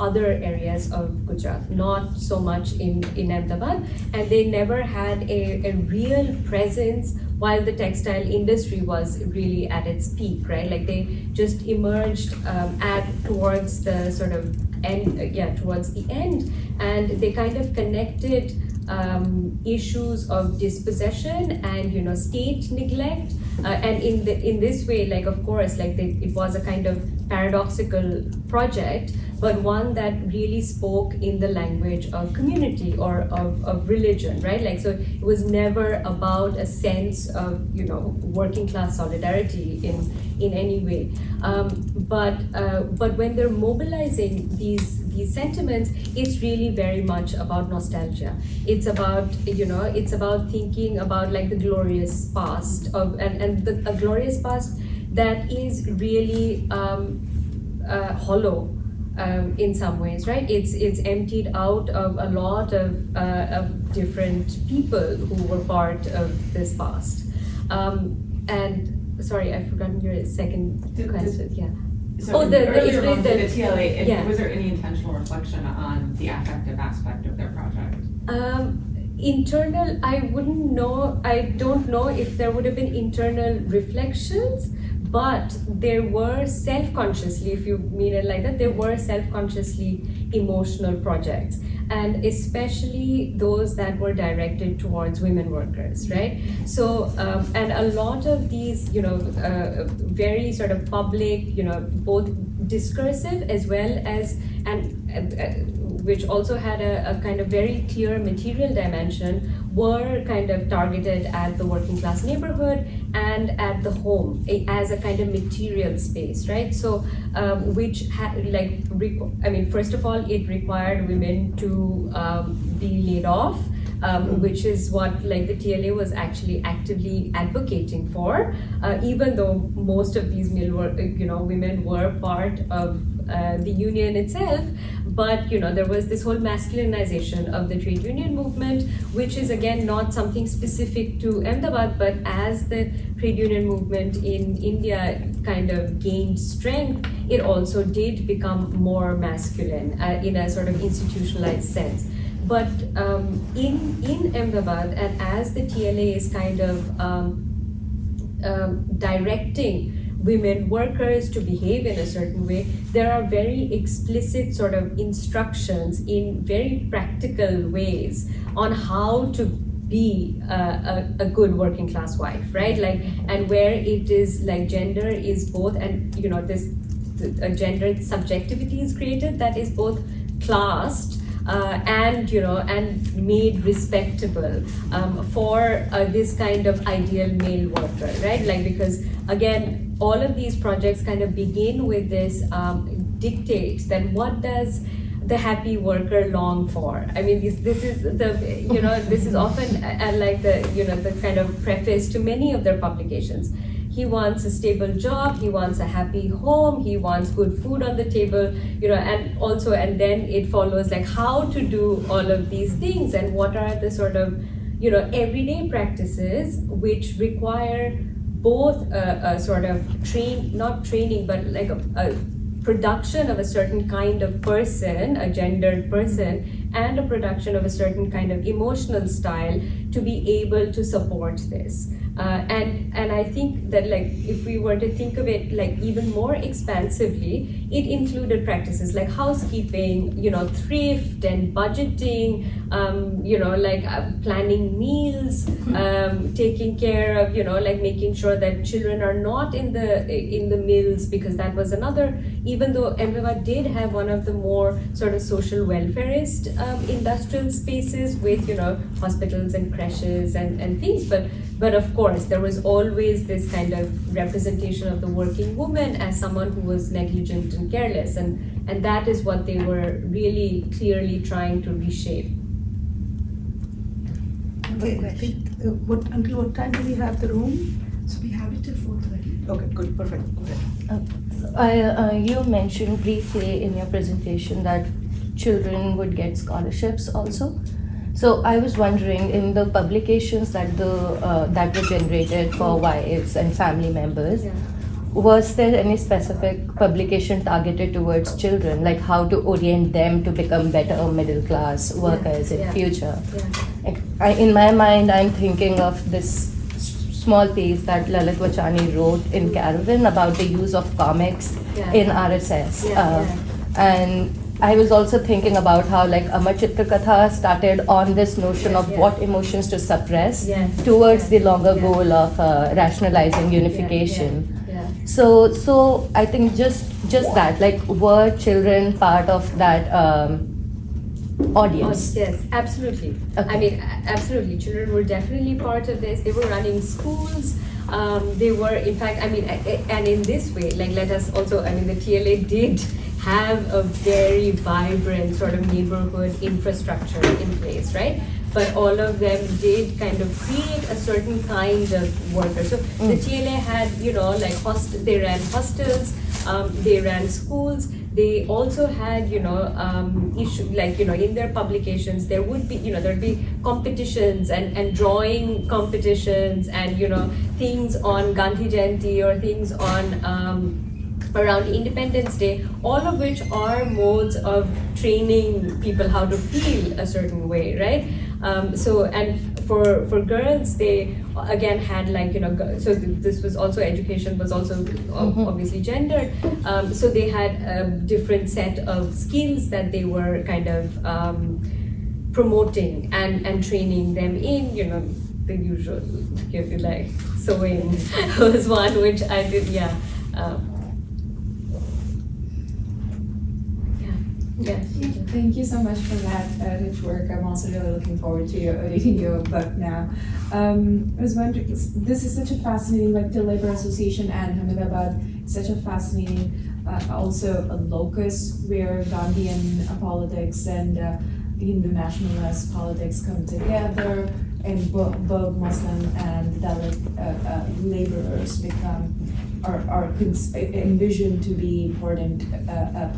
other areas of Gujarat, not so much in Ahmedabad, and they never had a real presence while the textile industry was really at its peak, right? Like, they just emerged towards the sort of end, towards the end, and they kind of connected issues of dispossession and state neglect, and in this way, like, of course, like, it was a kind of paradoxical project, but one that really spoke in the language of community or of religion, right? Like, so it was never about a sense of, you know, working class solidarity in any way. But when they're mobilizing these sentiments, it's really very much about nostalgia. It's about, you know, it's about thinking about like the glorious past of a glorious past that is really hollow in some ways, right? It's emptied out of a lot of different people who were part of this past. And sorry, I've forgotten your second question. Yeah. So Oh, the earlier it's on the- with the TLA, yeah. was there any intentional reflection on the affective aspect of their project? Internal, I wouldn't know, I don't know if there would have been internal reflections, but there were self-consciously, if you mean it like that, there were self-consciously emotional projects, and especially those that were directed towards women workers, right? So, and a lot of these, you know, very sort of public, you know, both discursive as well as, which also had a kind of very clear material dimension, were kind of targeted at the working class neighborhood and at the home as a kind of material space, right? So, which I mean, first of all, it required women to be laid off, which is what like the TLA was actually actively advocating for, even though most of these women were part of the union itself. But you know, there was this whole masculinization of the trade union movement, which is again not something specific to Ahmedabad, but as the trade union movement in India kind of gained strength, it also did become more masculine in a sort of institutionalized sense. But in Ahmedabad, and as the TLA is kind of directing women workers to behave in a certain way, there are very explicit sort of instructions in very practical ways on how to be a good working class wife, right? Like, and where it is like gender is both, and you know, this a gender subjectivity is created that is both classed and you know, and made respectable for this kind of ideal male worker, right? Like, because again, all of these projects kind of begin with this dictate that what does the happy worker long for? I mean, this is the, you know, this is often like the, you know, the kind of preface to many of their publications. He wants a stable job, he wants a happy home, he wants good food on the table, you know, and also, and then it follows like how to do all of these things and what are the sort of, you know, everyday practices which require both a sort of not training, but like a production of a certain kind of person, a gendered person, and a production of a certain kind of emotional style to be able to support this. And I think that like if we were to think of it like even more expansively, it included practices like housekeeping, you know, thrift and budgeting, you know, like planning meals, taking care of, you know, like making sure that children are not in the mills, because that was another, even though Ahmedabad did have one of the more sort of social welfareist industrial spaces with, you know, hospitals and creches and things, but of course there was always this kind of representation of the working woman as someone who was negligent and careless, and that is what they were really clearly trying to reshape. Okay, I think until what time do we have the room? So we have it till 4:30. Okay, good, perfect. Go ahead. You mentioned briefly in your presentation that children would get scholarships also. So I was wondering, in the publications that that were generated for wives and family members, was there any specific publication targeted towards children, like how to orient them to become better middle class workers in future? In my mind, I'm thinking of this small piece that Lalit Vachani wrote in Caravan about the use of comics in RSS. And I was also thinking about how like Amar Chitra Katha started on this notion of what emotions to suppress towards the longer goal of rationalizing unification. So I think just that, like, were children part of that audience? Yes, absolutely. Okay. I mean, absolutely. Children were definitely part of this. They were running schools. They were, in fact, I mean, and in this way, like, let us also, I mean, the TLA did have a very vibrant sort of neighborhood infrastructure in place, right? But all of them did kind of create a certain kind of worker. So the TLA had, you know, like they ran hostels, they ran schools. They also had, you know, like, you know, in their publications, there would be, you know, there'd be competitions and drawing competitions and, you know, things on Gandhi Jayanti or things on around Independence Day, all of which are modes of training people how to feel a certain way, right? So, and for girls, they again had, like, you know, so this was also, education was also obviously gendered. So they had a different set of skills that they were kind of promoting and training them in, you know, the usual, like sewing was one which I did, yeah. Yes. Thank you so much for that rich work. I'm also really looking forward to reading your book now. I was wondering, this is such a fascinating, like the Labor Association and Ahmedabad, such a fascinating, also a locus where Gandhian politics and Hindu nationalist politics come together, and both Muslim and Dalit laborers are envisioned to be important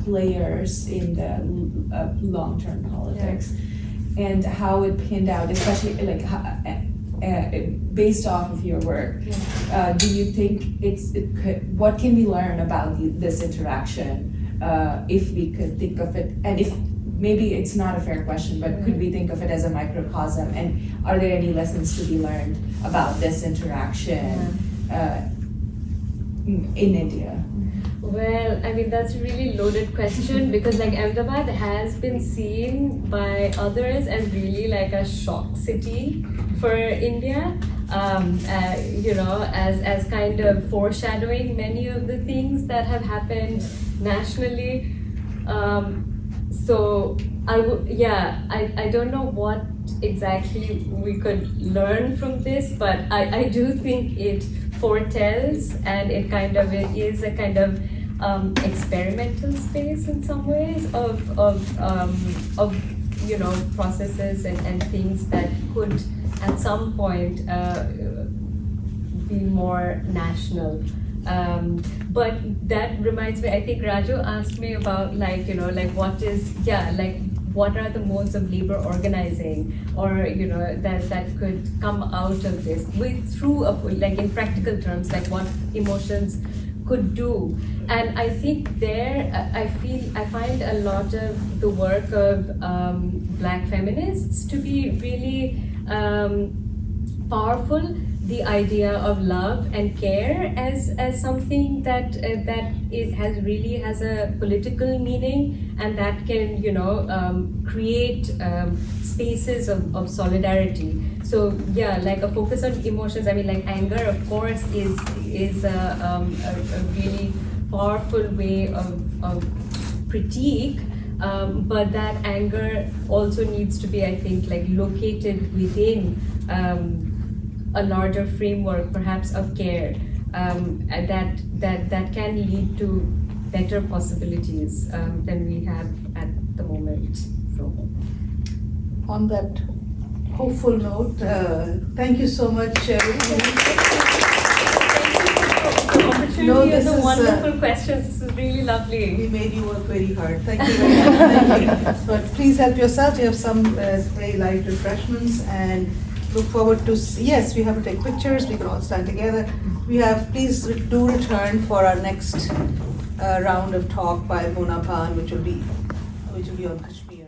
players in the long-term politics, and how it pinned out, especially like based off of your work. Do you think what can we learn about this interaction if we could think of it, and if maybe it's not a fair question, but could we think of it as a microcosm, and are there any lessons to be learned about this interaction in India? Well, I mean, that's a really loaded question because, like, Ahmedabad has been seen by others as really like a shock city for India, you know, as kind of foreshadowing many of the things that have happened nationally. So I don't know what exactly we could learn from this, but I do think it foretells, and it kind of, it is a kind of experimental space in some ways of you know, processes and things that could at some point be more national. But that reminds me, I think Raju asked me about, like, you know, like what are the modes of labor organizing, or, you know, that could come out of this like in practical terms, like what emotions could do. And I think there, I find a lot of the work of Black feminists to be really powerful. The idea of love and care as something that it has a political meaning, and that can, you know, create spaces of solidarity. So yeah, like a focus on emotions. I mean, like anger, of course, is a really powerful way of critique. But that anger also needs to be, I think, like located within a larger framework, perhaps of care, that can lead to better possibilities than we have at the moment. So, On that hopeful note, thank you so much, No, this the is, wonderful questions. This is really lovely. We made you work very hard. Thank you very much. Thank you. But please help yourself. You have some very light refreshments, and look forward to. Yes, we have to take pictures. We can all stand together. Please do return for our next round of talk by Mona Pan, which will be on Kashmir.